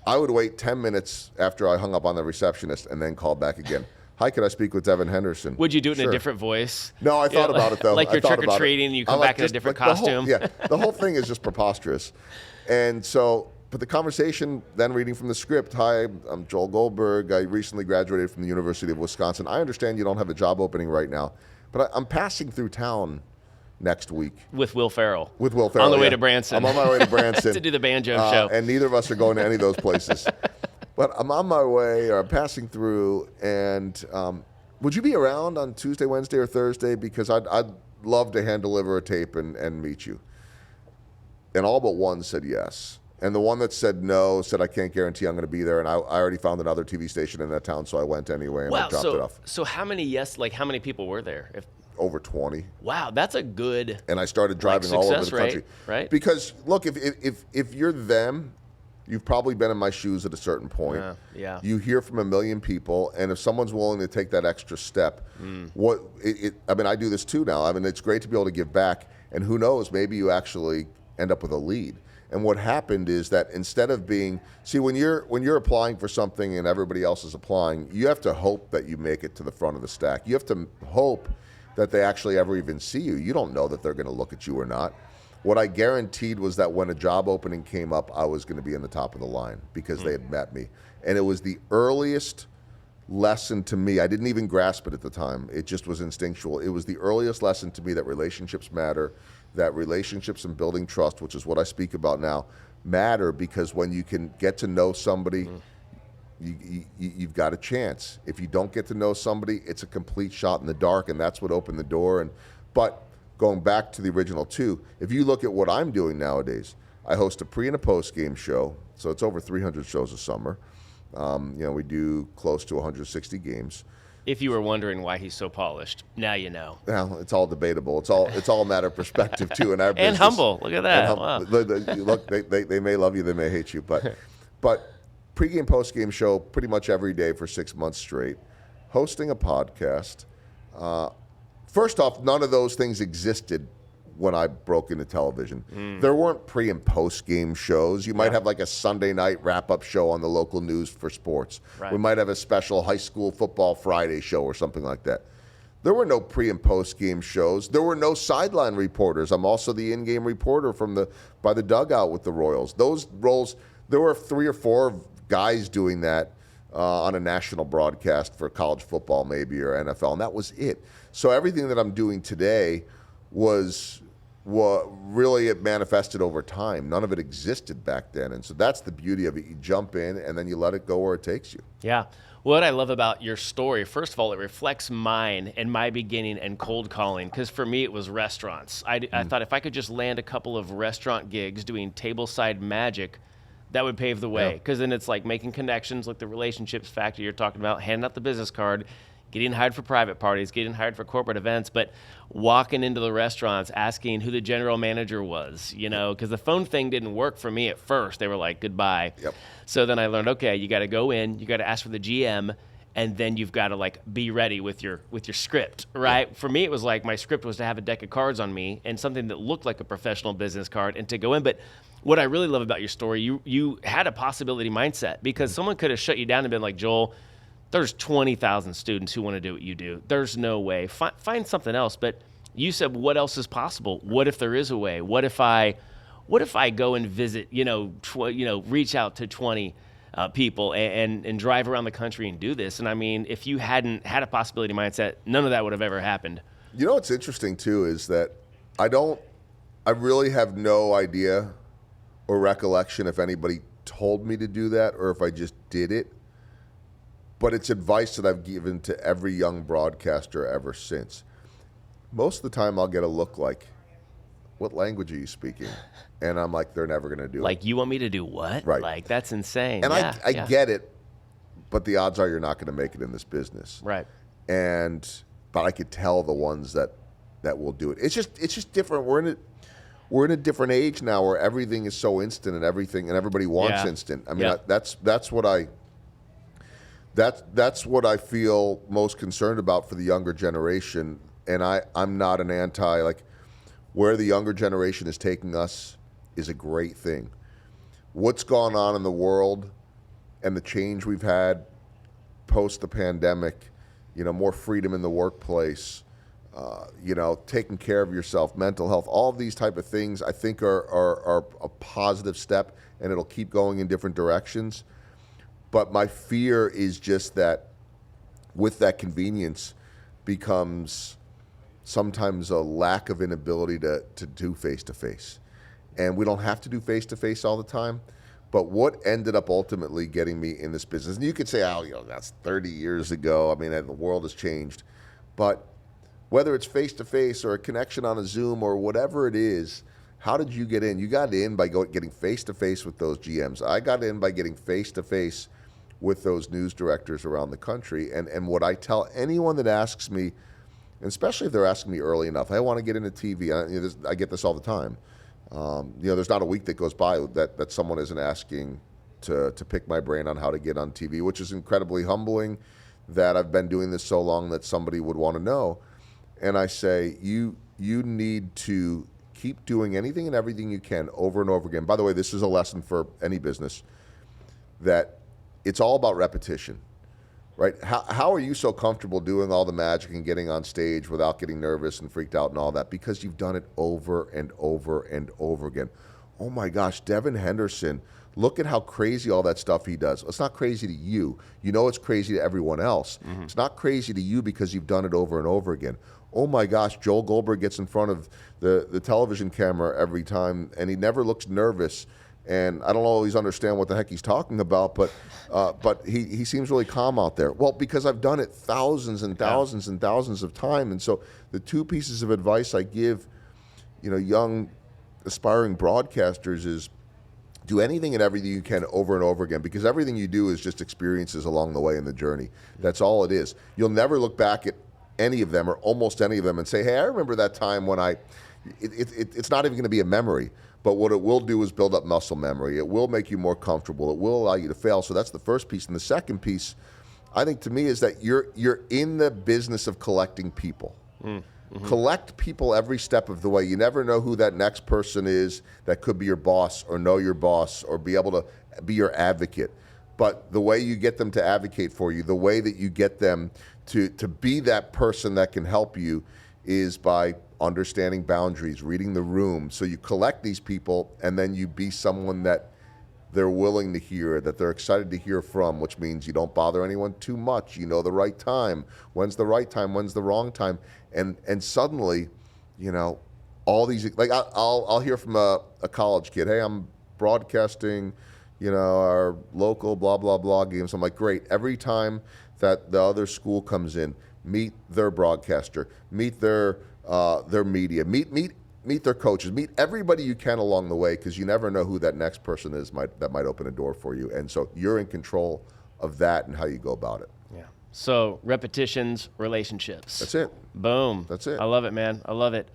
I would wait 10 minutes after I hung up on the receptionist and then call back again. "Hi, could I speak with Devin Henderson?" Would you do it in Sure. a different voice? No, I thought about it, though. Like I you're thought about it. trick-or-treating and you come I like back in a just, different like, costume? The whole thing is just preposterous. And so, but the conversation, then reading from the script, "Hi, I'm Joel Goldberg. I recently graduated from the University of Wisconsin. I understand you don't have a job opening right now, but I'm passing through town next week." With Will Ferrell. With Will Ferrell, On the way yeah. to Branson. I'm on my way to Branson. to do the banjo show. And neither of us are going to any of those places. But I'm on my way, or I'm passing through, and would you be around on Tuesday, Wednesday, or Thursday? Because I'd love to hand deliver a tape and meet you. And all but one said yes. And the one that said no said, "I can't guarantee I'm going to be there." And I already found another TV station in that town, so I went anyway, and I dropped it off. So how many how many people were there? Over 20. Wow, that's a good. And I started driving all over the country. Right? Because look, if you're them, you've probably been in my shoes at a certain point. Yeah. You hear from a million people, and if someone's willing to take that extra step, I do this too now. I mean, it's great to be able to give back, and who knows, maybe you actually end up with a lead. And what happened is that instead of when you're applying for something and everybody else is applying, you have to hope that you make it to the front of the stack. You have to hope that they actually ever even see you. You don't know that they're going to look at you or not. What I guaranteed was that when a job opening came up, I was going to be in the top of the line because they had met me. And it was the earliest lesson to me. I didn't even grasp it at the time. It just was instinctual. It was the earliest lesson to me that relationships matter, that relationships and building trust, which is what I speak about now, matter, because when you can get to know somebody, you've got a chance. If you don't get to know somebody, it's a complete shot in the dark, and that's what opened the door. But going back to the original two, if you look at what I'm doing nowadays, I host a pre and a post game show, so it's over 300 shows a summer. We do close to 160 games. If you were wondering why he's so polished, now you know. Well, it's all debatable. It's all a matter of perspective too in our business. And humble. Look at that. Wow. Look, they may love you, they may hate you, but pregame, postgame show pretty much every day for 6 months straight. Hosting a podcast. First off, none of those things existed when I broke into television. There weren't pre and post game shows. You might have like a Sunday night wrap-up show on the local news for sports. Right. We might have a special high school football Friday show or something like that. There were no pre and post game shows. There were no sideline reporters. I'm also the in-game reporter by the dugout with the Royals. Those roles, there were 3 or 4 guys doing that on a national broadcast for college football maybe, or NFL, and that was it. So everything that I'm doing today was really it manifested over time. None of it existed back then. And so that's the beauty of it. You jump in and then you let it go where it takes you. Yeah. What I love about your story, first of all, it reflects mine and my beginning and cold calling, because for me it was restaurants. I thought if I could just land a couple of restaurant gigs doing tableside magic, that would pave the way, because then it's like making connections, like the relationships factor you're talking about, handing out the business card, getting hired for private parties, getting hired for corporate events, but walking into the restaurants, asking who the general manager was, because the phone thing didn't work for me at first. They were like, goodbye. Yep. So then I learned, okay, you got to go in, you got to ask for the GM, and then you've got to like be ready with your script, right? For me, it was like my script was to have a deck of cards on me and something that looked like a professional business card and to go in. But what I really love about your story, you had a possibility mindset, because someone could have shut you down and been like, Joel, there's 20,000 students who want to do what you do. There's no way. Find something else. But you said, what else is possible? What if there is a way? What if I go and visit, reach out to 20 people and drive around the country and do this? And I mean, if you hadn't had a possibility mindset, none of that would have ever happened. You know what's interesting too is that I really have no idea or recollection if anybody told me to do that or if I just did it. But it's advice that I've given to every young broadcaster ever since. Most of the time I'll get a look like, what language are you speaking? And I'm like, they're never going to do it. Like, you want me to do what? Right. Like, that's insane. And yeah, I get it, but the odds are you're not going to make it in this business. Right. But I could tell the ones that will do it. It's just different. We're in a different age now where everything is so instant and everybody wants instant. I mean, that's what I feel most concerned about for the younger generation. And I'm not an anti, like, where the younger generation is taking us is a great thing. What's gone on in the world and the change we've had post the pandemic, more freedom in the workplace, taking care of yourself, mental health, all of these type of things I think are a positive step, and it'll keep going in different directions. But my fear is just that with that convenience becomes sometimes a lack of inability to do face-to-face. And we don't have to do face-to-face all the time. But what ended up ultimately getting me in this business, and you could say, that's 30 years ago. I mean, the world has changed. But whether it's face-to-face or a connection on a Zoom or whatever it is, how did you get in? You got in by getting face-to-face with those GMs. I got in by getting face-to-face with those news directors around the country. And what I tell anyone that asks me, and especially if they're asking me early enough, I want to get into TV. I get this all the time. There's not a week that goes by that someone isn't asking to pick my brain on how to get on TV, which is incredibly humbling that I've been doing this so long that somebody would want to know. And I say, you need to keep doing anything and everything you can over and over again. By the way, this is a lesson for any business, that it's all about repetition. Right? How are you so comfortable doing all the magic and getting on stage without getting nervous and freaked out and all that? Because you've done it over and over and over again. Oh my gosh, Devin Henderson, look at how crazy all that stuff he does. It's not crazy to you. It's crazy to everyone else. Mm-hmm. It's not crazy to you because you've done it over and over again. Oh my gosh, Joel Goldberg gets in front of the television camera every time and he never looks nervous. And I don't always understand what the heck he's talking about, but he seems really calm out there. Well, because I've done it thousands and thousands and thousands of times. And so the two pieces of advice I give, young aspiring broadcasters is do anything and everything you can over and over again, because everything you do is just experiences along the way in the journey. That's all it is. You'll never look back at any of them or almost any of them and say, hey, I remember that time when it's not even going to be a memory. But what it will do is build up muscle memory. It will make you more comfortable. It will allow you to fail. So that's the first piece. And the second piece, I think to me, is that you're in the business of collecting people. Mm-hmm. Collect people every step of the way. You never know who that next person is that could be your boss or know your boss or be able to be your advocate. But the way you get them to advocate for you, the way that you get them to be that person that can help you is by understanding boundaries, reading the room. So you collect these people and then you be someone that they're willing to hear, that they're excited to hear from, which means you don't bother anyone too much. You know the right time. When's the right time? When's the wrong time? And suddenly, all these, like I'll hear from a college kid, hey, I'm broadcasting, our local blah, blah, blah games. I'm like, great. Every time that the other school comes in, meet their broadcaster, meet their media, meet their coaches, meet everybody you can along the way, because you never know who that next person is that might open a door for you. And so you're in control of that and how you go about it. Yeah. So repetitions, relationships. That's it. Boom. That's it. I love it, man. I love it.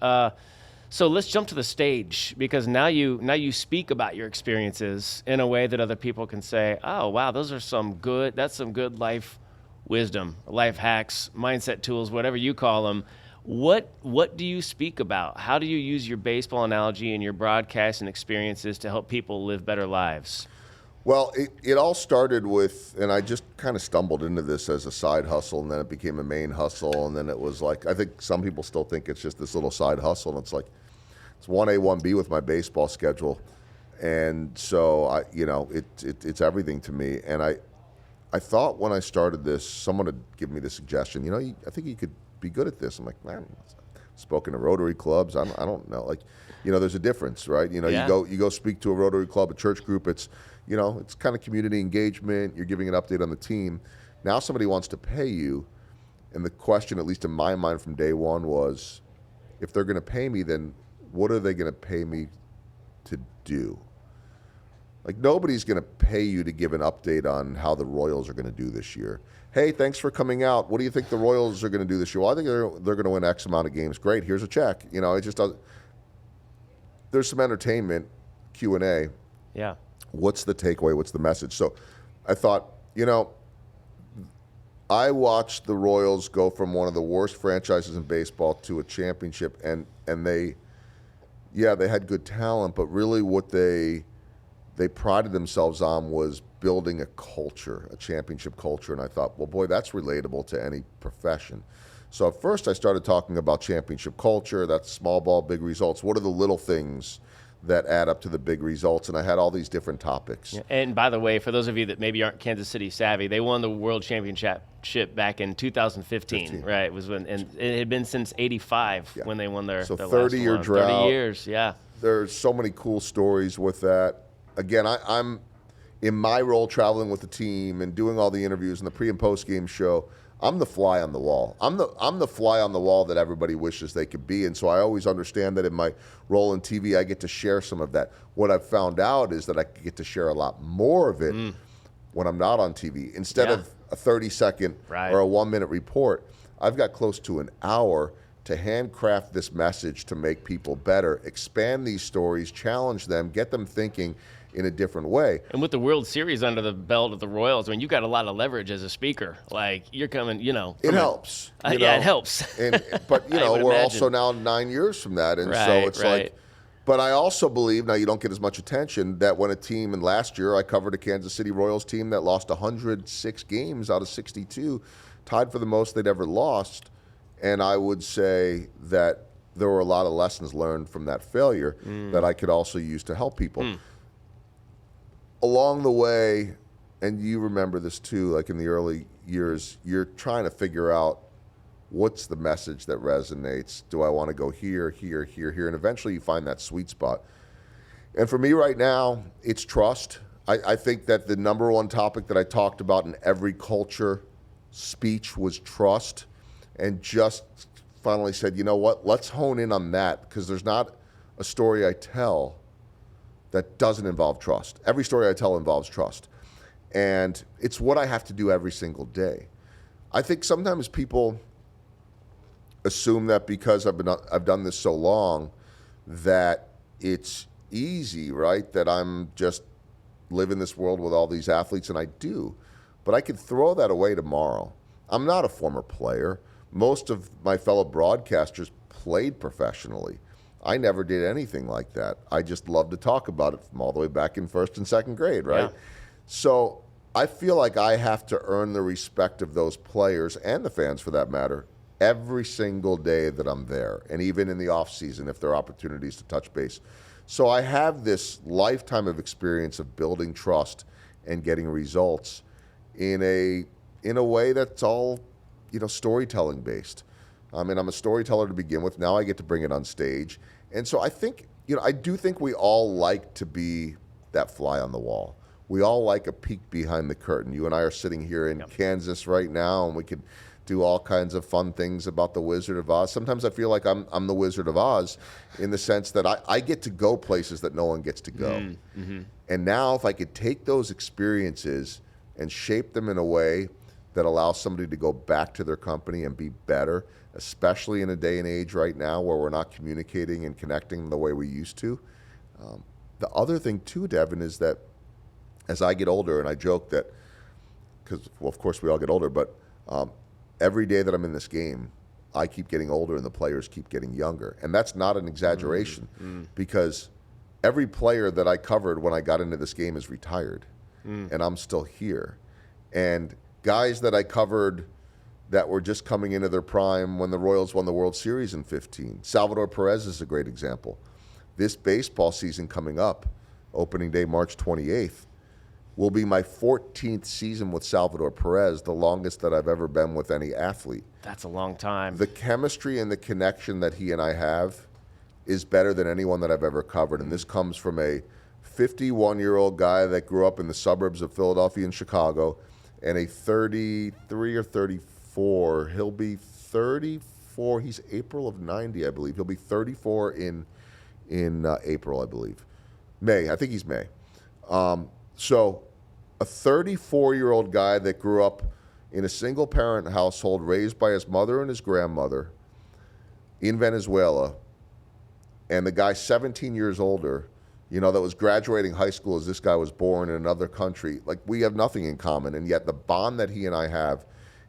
So let's jump to the stage, because now you speak about your experiences in a way that other people can say, oh, wow, that's some good life wisdom, life hacks, mindset tools, whatever you call them. What do you speak about? How do you use your baseball analogy and your broadcasting experiences to help people live better lives? Well, it all started with, and I just kind of stumbled into this as a side hustle, and then it became a main hustle, and then it was like, I think some people still think it's just this little side hustle, and it's like, it's 1A, 1B with my baseball schedule. And so, it's everything to me. And I thought when I started this, someone had given me the suggestion, I think you could be good at this. I'm like, man, spoken to Rotary clubs. I don't know. Like, there's a difference, right? Yeah. You go speak to a Rotary club, a church group. It's, it's kind of community engagement. You're giving an update on the team. Now somebody wants to pay you. And the question, at least in my mind from day one, was, if they're going to pay me, then what are they going to pay me to do? Like, nobody's going to pay you to give an update on how the Royals are going to do this year. Hey, thanks for coming out. What do you think the Royals are going to do this year? Well, I think they're going to win X amount of games. Great, here's a check. It just does. There's some entertainment, Q&A. Yeah. What's the takeaway? What's the message? So I thought, I watched the Royals go from one of the worst franchises in baseball to a championship, and they had good talent, but really what they prided themselves on was building a culture, a championship culture. And I thought, well, boy, that's relatable to any profession. So at first I started talking about championship culture. That's small ball, big results. What are the little things that add up to the big results? And I had all these different topics. Yeah. And by the way, for those of you that maybe aren't Kansas City savvy, they won the World Championship back in 2015, right? It was and it had been since '85 when they won their 30-year drought. 30 years, yeah. There's so many cool stories with that. Again, I'm in my role traveling with the team and doing all the interviews and the pre and post game show. I'm the fly on the wall. I'm the fly on the wall that everybody wishes they could be. And so I always understand that in my role in TV, I get to share some of that. What I've found out is that I get to share a lot more of it when I'm not on TV. Instead of a 30-second or a 1-minute report, I've got close to an hour to handcraft this message to make people better, expand these stories, challenge them, get them thinking in a different way. And with the World Series under the belt of the Royals, I mean, you got a lot of leverage as a speaker. Like, you're coming, It helps. Yeah, it helps. But, we're also now 9 years from that. And so it's like, but I also believe, now you don't get as much attention, that when a team, and last year I covered a Kansas City Royals team that lost 106 games out of 62, tied for the most they'd ever lost. And I would say that there were a lot of lessons learned from that failure that I could also use to help people. Along the way, and you remember this too, like in the early years, you're trying to figure out what's the message that resonates. Do I want to go here, here, here, here? And eventually you find that sweet spot. And for me right now, it's trust. I think that the number one topic that I talked about in every culture speech was trust. And just finally said, you know what, let's hone in on that, because there's not a story I tell that doesn't involve trust. Every story I tell involves trust. And it's what I have to do every single day. I think sometimes people assume that because I've done this so long that it's easy, right? That I'm just living this world with all these athletes, and I do. But I could throw that away tomorrow. I'm not a former player. Most of my fellow broadcasters played professionally. I never did anything like that. I just love to talk about it from all the way back in first and second grade, right? Yeah. So I feel like I have to earn the respect of those players, and the fans for that matter, every single day that I'm there, and even in the off season if there are opportunities to touch base. So I have this lifetime of experience of building trust and getting results in a way that's all, storytelling based. I mean, I'm a storyteller to begin with. Now I get to bring it on stage. And so I think, I do think we all like to be that fly on the wall. We all like a peek behind the curtain. You and I are sitting here in Kansas right now, and we could do all kinds of fun things about the Wizard of Oz. Sometimes I feel like I'm the Wizard of Oz in the sense that I get to go places that no one gets to go. Mm-hmm. And now if I could take those experiences and shape them in a way that allows somebody to go back to their company and be better, especially in a day and age right now where we're not communicating and connecting the way we used to. The other thing too, Devin, is that as I get older, and I joke that, because, well, of course we all get older, but every day that I'm in this game, I keep getting older and the players keep getting younger. And that's not an exaggeration because every player that I covered when I got into this game is retired and I'm still here. And guys that I covered that were just coming into their prime when the Royals won the World Series in 15. Salvador Perez is a great example. This baseball season coming up, opening day March 28th, will be my 14th season with Salvador Perez, the longest that I've ever been with any athlete. That's a long time. The chemistry and the connection that he and I have is better than anyone that I've ever covered. And this comes from a 51-year-old guy that grew up in the suburbs of Philadelphia and Chicago, and a 33 or 34. He'll be 34. He's April of 90, I believe. He'll be 34 in April, I believe. May. I think he's May. So a 34-year-old guy that grew up in a single-parent household raised by his mother and his grandmother in Venezuela, and the guy 17 years older, that was graduating high school as this guy was born in another country. Like, we have nothing in common, and yet the bond that he and I have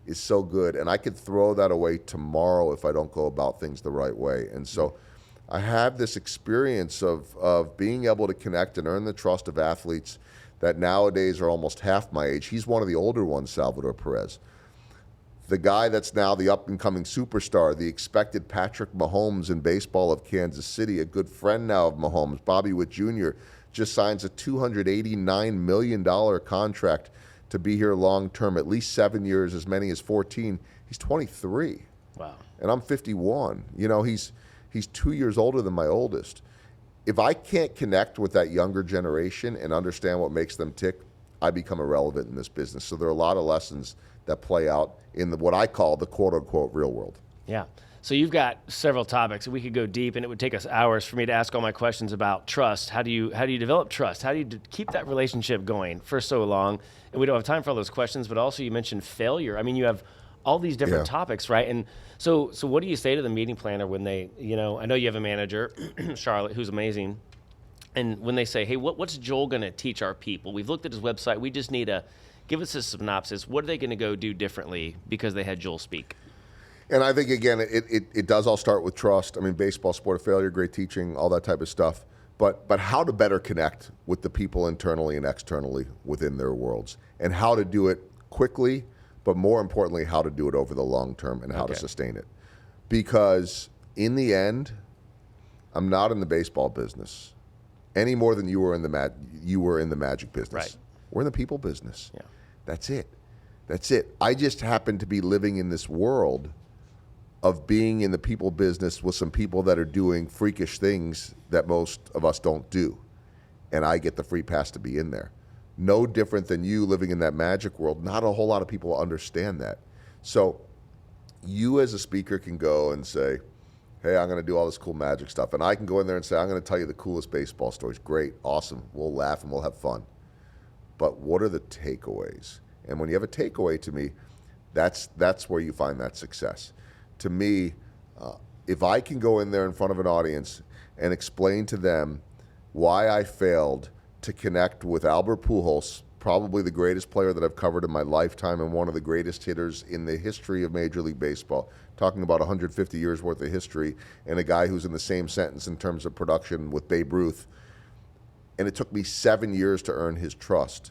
is so good, and I could throw that away tomorrow if I don't go about things the right way. And so I have this experience of being able to connect and earn the trust of athletes that nowadays are almost half my age. He's one of the older ones, Salvador Perez. The guy that's now the up-and-coming superstar, the expected Patrick Mahomes in baseball of Kansas City, a good friend now of Mahomes, Bobby Witt Jr., just signs a $289 million contract to be here long-term, at least 7 years, as many as 14. He's 23. Wow. And I'm 51. He's 2 years older than my oldest. If I can't connect with that younger generation and understand what makes them tick, I become irrelevant in this business. So there are a lot of lessons that play out in what I call the quote-unquote real world. Yeah. So you've got several topics, and we could go deep, and it would take us hours for me to ask all my questions about trust. How do you develop trust? How do you keep that relationship going for so long? And we don't have time for all those questions, but also you mentioned failure. I mean, you have all these different topics, right? And so what do you say to the meeting planner when they, I know you have a manager, Charlotte, who's amazing. And when they say, hey, what's Joel going to teach our people? We've looked at his website. We just need to give us a synopsis. What are they going to go do differently because they had Joel speak? And I think, again, it does all start with trust. I mean, baseball, sport of failure, great teaching, all that type of stuff. But how to better connect with the people internally and externally within their worlds, and how to do it quickly, but more importantly, how to do it over the long term and how to sustain it. Because in the end, I'm not in the baseball business any more than you were in the magic business. Right. We're in the people business. Yeah. That's it. I just happen to be living in this world of being in the people business with some people that are doing freakish things that most of us don't do. And I get the free pass to be in there. No different than you living in that magic world. Not a whole lot of people understand that. So you as a speaker can go and say, hey, I'm going to do all this cool magic stuff. And I can go in there and say, I'm going to tell you the coolest baseball stories. Great, awesome. We'll laugh and we'll have fun. But what are the takeaways? And when you have a takeaway, to me, that's where you find that success. To me, if I can go in there in front of an audience and explain to them why I failed to connect with Albert Pujols, probably the greatest player that I've covered in my lifetime and one of the greatest hitters in the history of Major League Baseball, talking about 150 years worth of history, and a guy who's in the same sentence in terms of production with Babe Ruth. And it took me 7 years to earn his trust.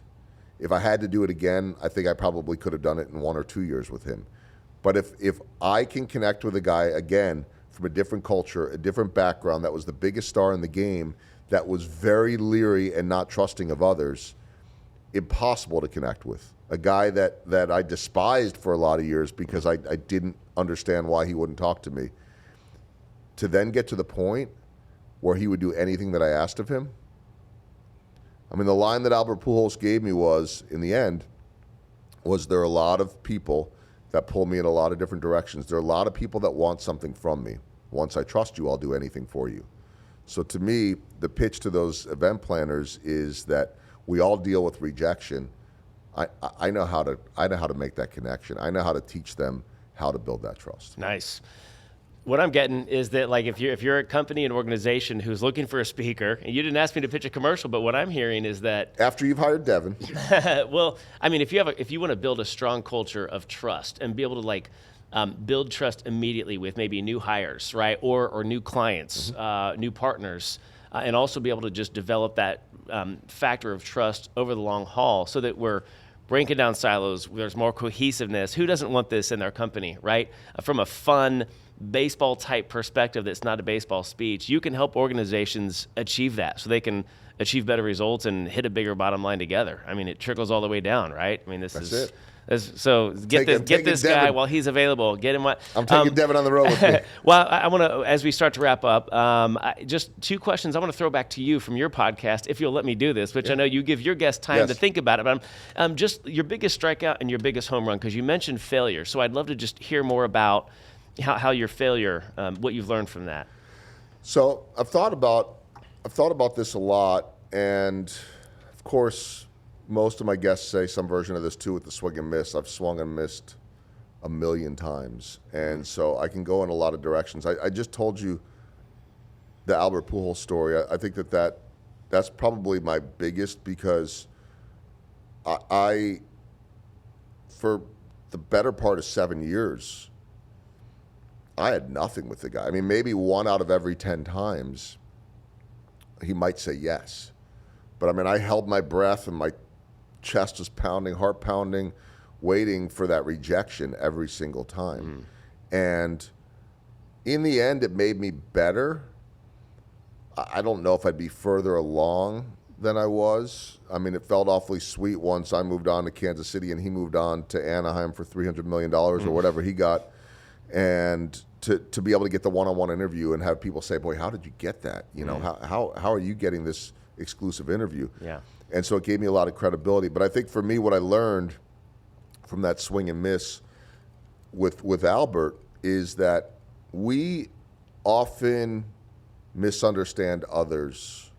If I had to do it again, I think I probably could have done it in 1 or 2 years with him. But if I can connect with a guy, again, from a different culture, a different background, that was the biggest star in the game, that was very leery and not trusting of others, impossible to connect with. A guy that I despised for a lot of years because I didn't understand why he wouldn't talk to me. To then get to the point where he would do anything that I asked of him. I mean, the line that Albert Pujols gave me was, in the end, was there are a lot of people that pull me in a lot of different directions. There are a lot of people that want something from me. Once I trust you, I'll do anything for you. So to me, the pitch to those event planners is that we all deal with rejection. I know how to make that connection. I know how to teach them how to build that trust. Nice. What I'm getting is that, like, if you're a company, an organization who's looking for a speaker, and you didn't ask me to pitch a commercial, but what I'm hearing is that after you've hired Devin, well, I mean, if you want to build a strong culture of trust and be able to build trust immediately with maybe new hires, right, or new clients, new partners, and also be able to just develop that factor of trust over the long haul, so that we're breaking down silos. There's more cohesiveness. Who doesn't want this in their company, right? From a fun baseball type perspective that's not a baseball speech, you can help organizations achieve that so they can achieve better results and hit a bigger bottom line together. I mean, it trickles all the way down, right? I mean, that's it. So get this guy while he's available. Get him. I'm taking Devin on the road with me. Well, I want to, as we start to wrap up, just two questions I want to throw back to you from your podcast, if you'll let me do this, which I know you give your guests time to think about it. But just your biggest strikeout and your biggest home run, because you mentioned failure. So I'd love to just hear more about how your failure, what you've learned from that. So I've thought about this a lot, and of course, most of my guests say some version of this too with the swing and miss. I've swung and missed 1,000,000 times, and so I can go in a lot of directions. I just told you the Albert Pujols story. I think that's probably my biggest, because I for the better part of 7 years, I had nothing with the guy. I mean, maybe 1 out of every 10 times he might say yes. But I mean, I held my breath and my chest was pounding, heart pounding, waiting for that rejection every single time. And in the end, it made me better. I don't know if I'd be further along than I was. I mean, it felt awfully sweet once I moved on to Kansas City and he moved on to Anaheim for $300 million or whatever he got. And to be able to get the one-on-one interview and have people say, boy, how did you get that? You know, how are you getting this exclusive interview? Yeah. And so it gave me a lot of credibility. But I think for me, what I learned from that swing and miss with Albert is that we often misunderstand others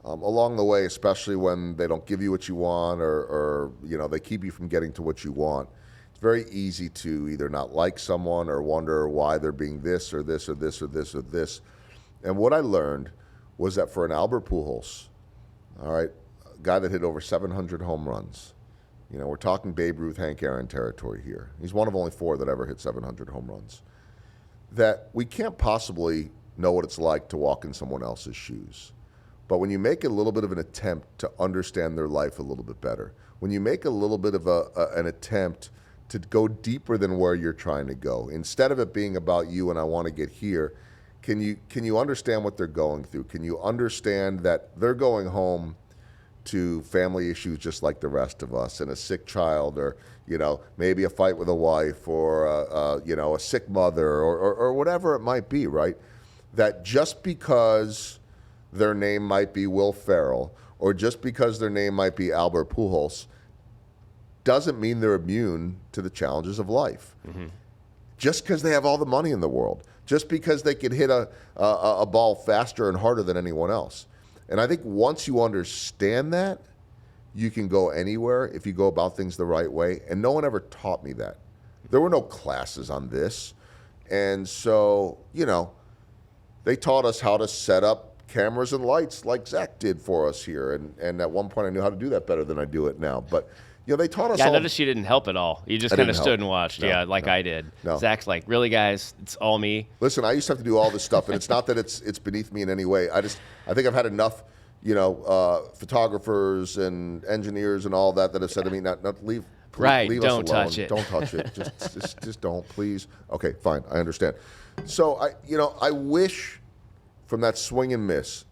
along the way, especially when they don't give you what you want, or you know, they keep you from getting to what you want. It's very easy to either not like someone or wonder why they're being this or this or this or this or this. And what I learned was that for an Albert Pujols, all right, a guy that hit over 700 home runs, you know, we're talking Babe Ruth, Hank Aaron territory here. He's one of only 4 that ever hit 700 home runs. That we can't possibly know what it's like to walk in someone else's shoes. But when you make a little bit of an attempt to understand their life a little bit better, when you make a little bit of an attempt to go deeper than where you're trying to go, instead of it being about you and I want to get here, can you understand what they're going through? Can you understand that they're going home to family issues just like the rest of us, and a sick child, or you know, maybe a fight with a wife, or you know, a sick mother, or whatever it might be, right? That just because their name might be Will Ferrell, or just because their name might be Albert Pujols, doesn't mean they're immune to the challenges of life. Just because they have all the money in the world, just because they can hit a ball faster and harder than anyone else. And I think once you understand that, you can go anywhere if you go about things the right way. And no one ever taught me that. There were no classes on this. And so, you know, they taught us how to set up cameras and lights like Zach did for us here. And at one point I knew how to do that better than I do it now. But you know, they taught us. Yeah, I noticed you didn't help at all. You just kind of stood and watched. No, I did. No. Zach's like, really, guys? It's all me. Listen, I used to have to do all this stuff, and it's not that it's beneath me in any way. I think I've had enough, you know, photographers and engineers and all that have said to me, not leave. Please, right. Leave don't us alone. touch it. Don't touch it. Just don't, please. Okay, fine. I understand. So I wish from that swing and miss,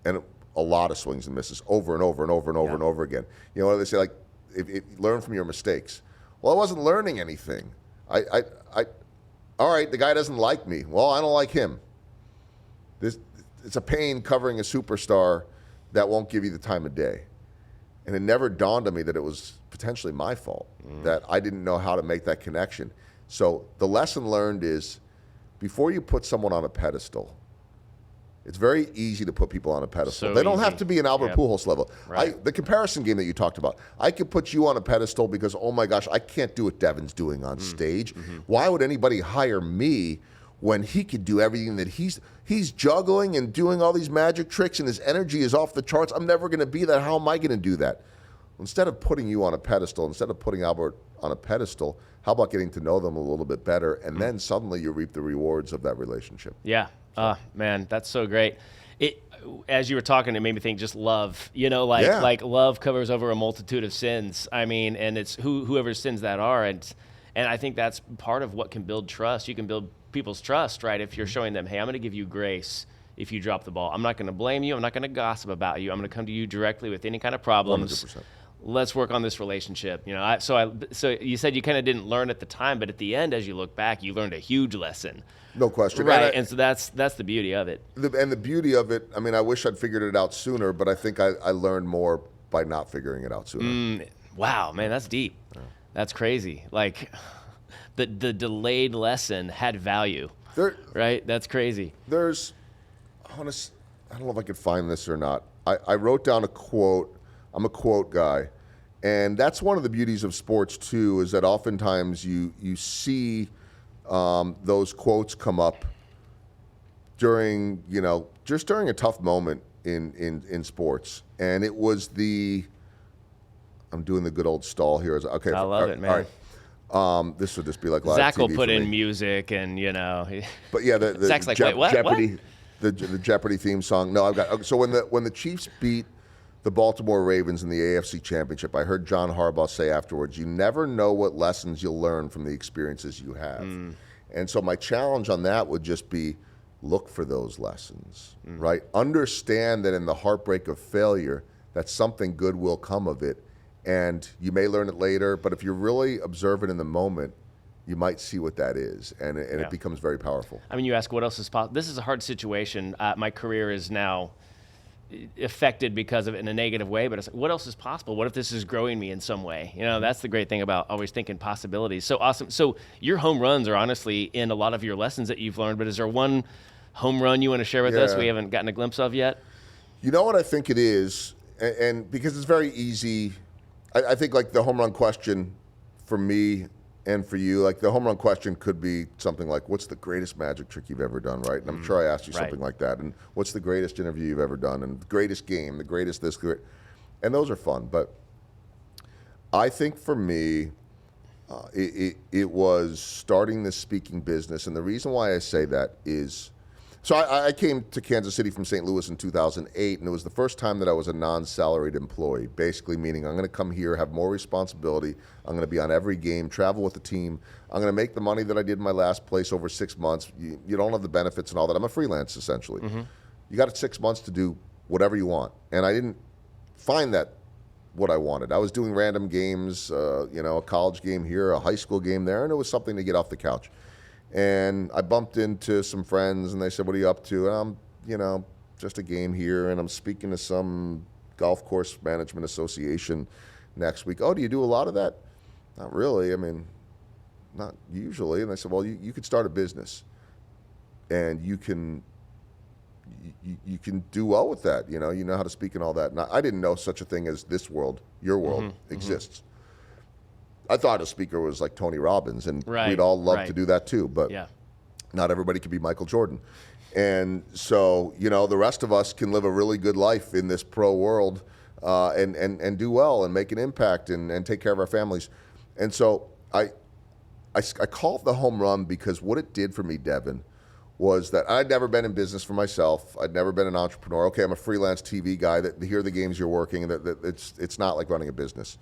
and a lot of swings and misses over and over and over and over and over again. You know, they say, like, if learn from your mistakes. Well, I wasn't learning anything. All right, the guy doesn't like me. Well, I don't like him. it's a pain covering a superstar that won't give you the time of day. And it never dawned on me that it was potentially my fault, that I didn't know how to make that connection. So the lesson learned is before you put someone on a pedestal, it's very easy to put people on a pedestal. So they don't easy. have to be an Albert Pujols level. Right. The comparison game that you talked about, I could put you on a pedestal because, oh my gosh, I can't do what Devin's doing on stage. Why would anybody hire me when he could do everything that he's juggling and doing all these magic tricks and his energy is off the charts? I'm never going to be that. How am I going to do that? Instead of putting you on a pedestal, instead of putting Albert on a pedestal, how about getting to know them a little bit better? And then suddenly you reap the rewards of that relationship. Yeah. Man, that's so great. As you were talking, it made me think just love, like love covers over a multitude of sins. I mean, and it's whoever sins that are. And I think that's part of what can build trust. You can build people's trust, right? If you're showing them, hey, I'm going to give you grace if you drop the ball. I'm not going to blame you. I'm not going to gossip about you. I'm going to come to you directly with any kind of problems. 100%. Let's work on this relationship. So you said you kind of didn't learn at the time, but at the end, as you look back, you learned a huge lesson. No question. Right, and so that's the beauty of it. And the beauty of it, I mean, I wish I'd figured it out sooner, but I think I learned more by not figuring it out sooner. Wow, man, that's deep. Yeah. That's crazy. Like, the delayed lesson had value, right? That's crazy. I don't know if I could find this or not. I wrote down a quote. I'm a quote guy. And that's one of the beauties of sports, too, is that oftentimes you see those quotes come up during, just during a tough moment in sports. And it was I'm doing the good old stall here. Okay, I love it, man. All right. This would just be like live Zach TV will put for in me. music and, But yeah, the Zach's like, wait, what? Jeopardy, the Jeopardy theme song. No, I've got, okay, so when the Chiefs beat the Baltimore Ravens in the AFC Championship, I heard John Harbaugh say afterwards, you never know what lessons you'll learn from the experiences you have. And so my challenge on that would just be look for those lessons, right? Understand that in the heartbreak of failure, that something good will come of it. And you may learn it later, but if you're really observant in the moment, you might see what that is, and it becomes very powerful. I mean, you ask what else is possible. This is a hard situation. My career is now affected because of it in a negative way, but it's like, what else is possible? What if this is growing me in some way? That's the great thing about always thinking possibilities. So awesome. So your home runs are honestly in a lot of your lessons that you've learned, but is there one home run you want to share with us we haven't gotten a glimpse of yet? You know what I think it is, and because it's very easy, I think like the home run question for me and for you, like the home run question could be something like, what's the greatest magic trick you've ever done, right? And I'm sure I asked you something like that. And what's the greatest interview you've ever done? And the greatest game, the greatest this, and those are fun. But I think for me, it was starting this speaking business. And the reason why I say that is, so I came to Kansas City from St. Louis in 2008, and it was the first time that I was a non-salaried employee, basically meaning I'm going to come here, have more responsibility, I'm going to be on every game, travel with the team, I'm going to make the money that I did in my last place over 6 months. You don't have the benefits and all that. I'm a freelance, essentially. You got 6 months to do whatever you want, and I didn't find that what I wanted. I was doing random games, a college game here, a high school game there, and it was something to get off the couch. And I bumped into some friends, and they said, what are you up to? And I'm, just a game here, and I'm speaking to some golf course management association next week. Oh, do you do a lot of that? Not really. I mean, not usually. And I said, well, you could start a business, and you can do well with that. You know how to speak and all that. And I didn't know such a thing as this world, your world, exists. I thought a speaker was like Tony Robbins, and we'd all love to do that too, but not everybody can be Michael Jordan. And so, the rest of us can live a really good life in this pro world and do well and make an impact and take care of our families. And so I call it the home run because what it did for me, Devin, was that I'd never been in business for myself. I'd never been an entrepreneur. Okay, I'm a freelance TV guy. Here are the games you're working, and that it's not like running a business.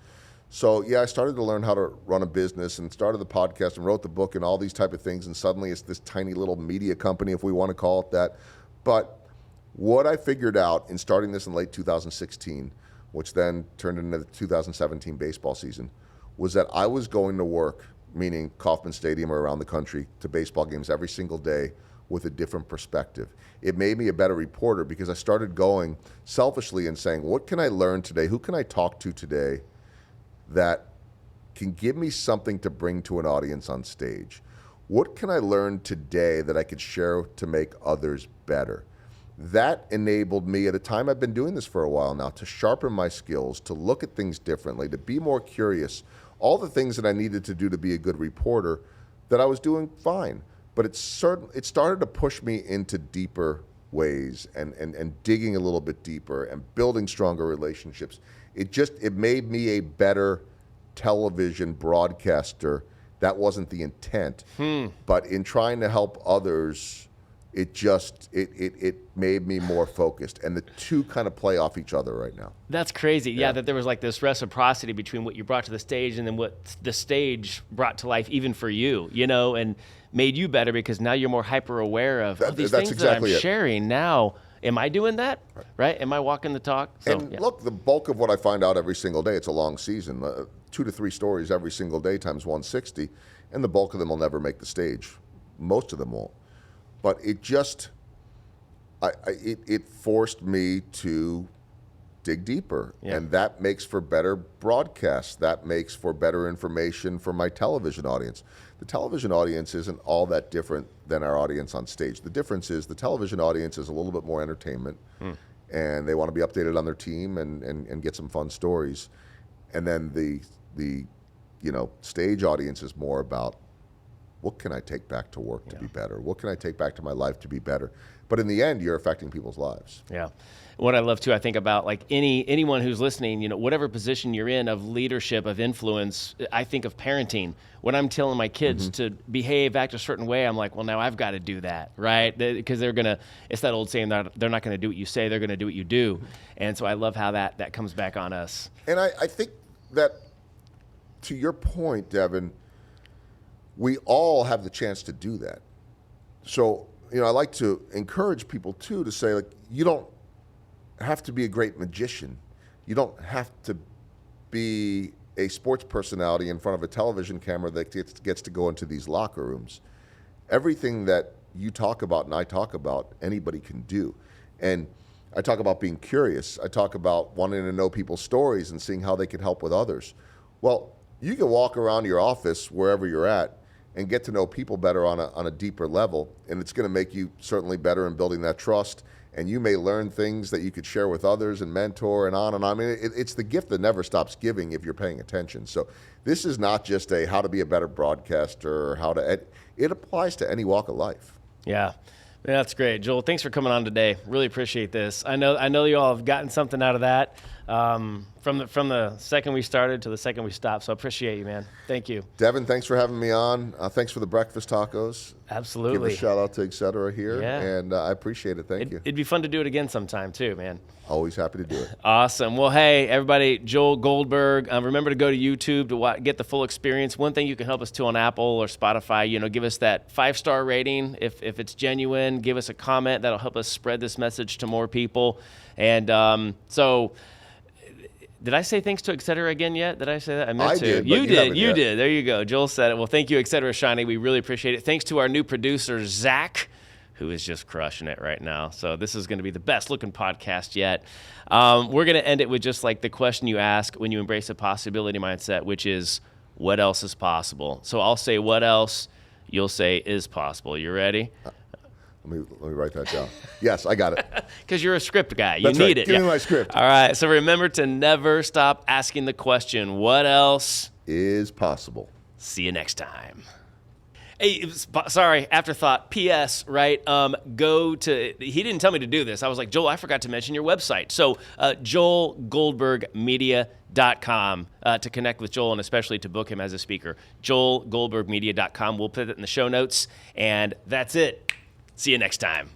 So, I started to learn how to run a business and started the podcast and wrote the book and all these type of things, and suddenly it's this tiny little media company, if we want to call it that. But what I figured out in starting this in late 2016, which then turned into the 2017 baseball season, was that I was going to work, meaning Kauffman Stadium or around the country, to baseball games every single day with a different perspective. It made me a better reporter because I started going selfishly and saying, what can I learn today? Who can I talk to today that can give me something to bring to an audience on stage? What can I learn today that I could share to make others better? That enabled me, at a time I've been doing this for a while now, to sharpen my skills, to look at things differently, to be more curious. All the things that I needed to do to be a good reporter that I was doing fine. But it started to push me into deeper ways and digging a little bit deeper and building stronger relationships. It made me a better television broadcaster. That wasn't the intent. But in trying to help others, it made me more focused, and the two kind of play off each other right now. That's crazy. Yeah, that there was like this reciprocity between what you brought to the stage and then what the stage brought to life, even for you, and made you better because now you're more hyper aware of these things exactly that I'm sharing now. Am I doing that? Right? Am I walking the talk? So, Look, the bulk of what I find out every single day, it's a long season, 2 to 3 stories every single day times 160, and the bulk of them will never make the stage. Most of them won't. But it forced me to dig deeper, and that makes for better broadcasts. That makes for better information for my television audience. The television audience isn't all that different than our audience on stage. The difference is the television audience is a little bit more entertainment, and they want to be updated on their team and get some fun stories. And then the stage audience is more about, what can I take back to work to be better? What can I take back to my life to be better? But in the end, you're affecting people's lives. Yeah. What I love too, I think about like anyone who's listening, whatever position you're in of leadership, of influence, I think of parenting. When I'm telling my kids to behave, act a certain way, I'm like, well, now I've got to do that, right? Because it's that old saying that they're not going to do what you say, they're going to do what you do. And so I love how that comes back on us. And I think that, to your point, Devin, we all have the chance to do that. So, I like to encourage people too to say, like, you don't have to be a great magician. You don't have to be a sports personality in front of a television camera that gets to go into these locker rooms. Everything that you talk about and I talk about, anybody can do. And I talk about being curious. I talk about wanting to know people's stories and seeing how they can help with others. Well, you can walk around your office wherever you're at and get to know people better on a deeper level, and it's going to make you certainly better in building that trust. And you may learn things that you could share with others and mentor and on and on. I mean, it's the gift that never stops giving if you're paying attention. So this is not just a how to be a better broadcaster or it applies to any walk of life. Yeah. That's great. Joel, thanks for coming on today. Really appreciate this. I know you all have gotten something out of that from the second we started to the second we stopped. So I appreciate you, man. Thank you. Devin, thanks for having me on. Thanks for the breakfast tacos. Absolutely. Give a shout out to Etc. here. Yeah. And I appreciate it. Thank you. It'd be fun to do it again sometime too, man. Always happy to do it. Awesome. Well, hey, everybody, Joel Goldberg. Remember to go to YouTube to get the full experience. One thing you can help us too on Apple or Spotify, give us that 5-star rating. If it's genuine, give us a comment. That'll help us spread this message to more people. And so did I say thanks to Etc. again yet? Did I say that? I meant to. Did, you did. There you go. Joel said it. Well, thank you, Etc. Shiny. We really appreciate it. Thanks to our new producer, Zach, who is just crushing it right now. So this is going to be the best looking podcast yet. We're going to end it with just like the question you ask when you embrace a possibility mindset, which is, what else is possible? So I'll say what else, you'll say is possible. You ready? Let me write that down. Yes, I got it. Because you're a script guy. You That's need right. it. Give me my script. All right. So remember to never stop asking the question, what else is possible? See you next time. Hey, sorry, afterthought. P.S., right? He didn't tell me to do this. I was like, Joel, I forgot to mention your website. So joelgoldbergmedia.com to connect with Joel and especially to book him as a speaker. joelgoldbergmedia.com. We'll put it in the show notes. And that's it. See you next time.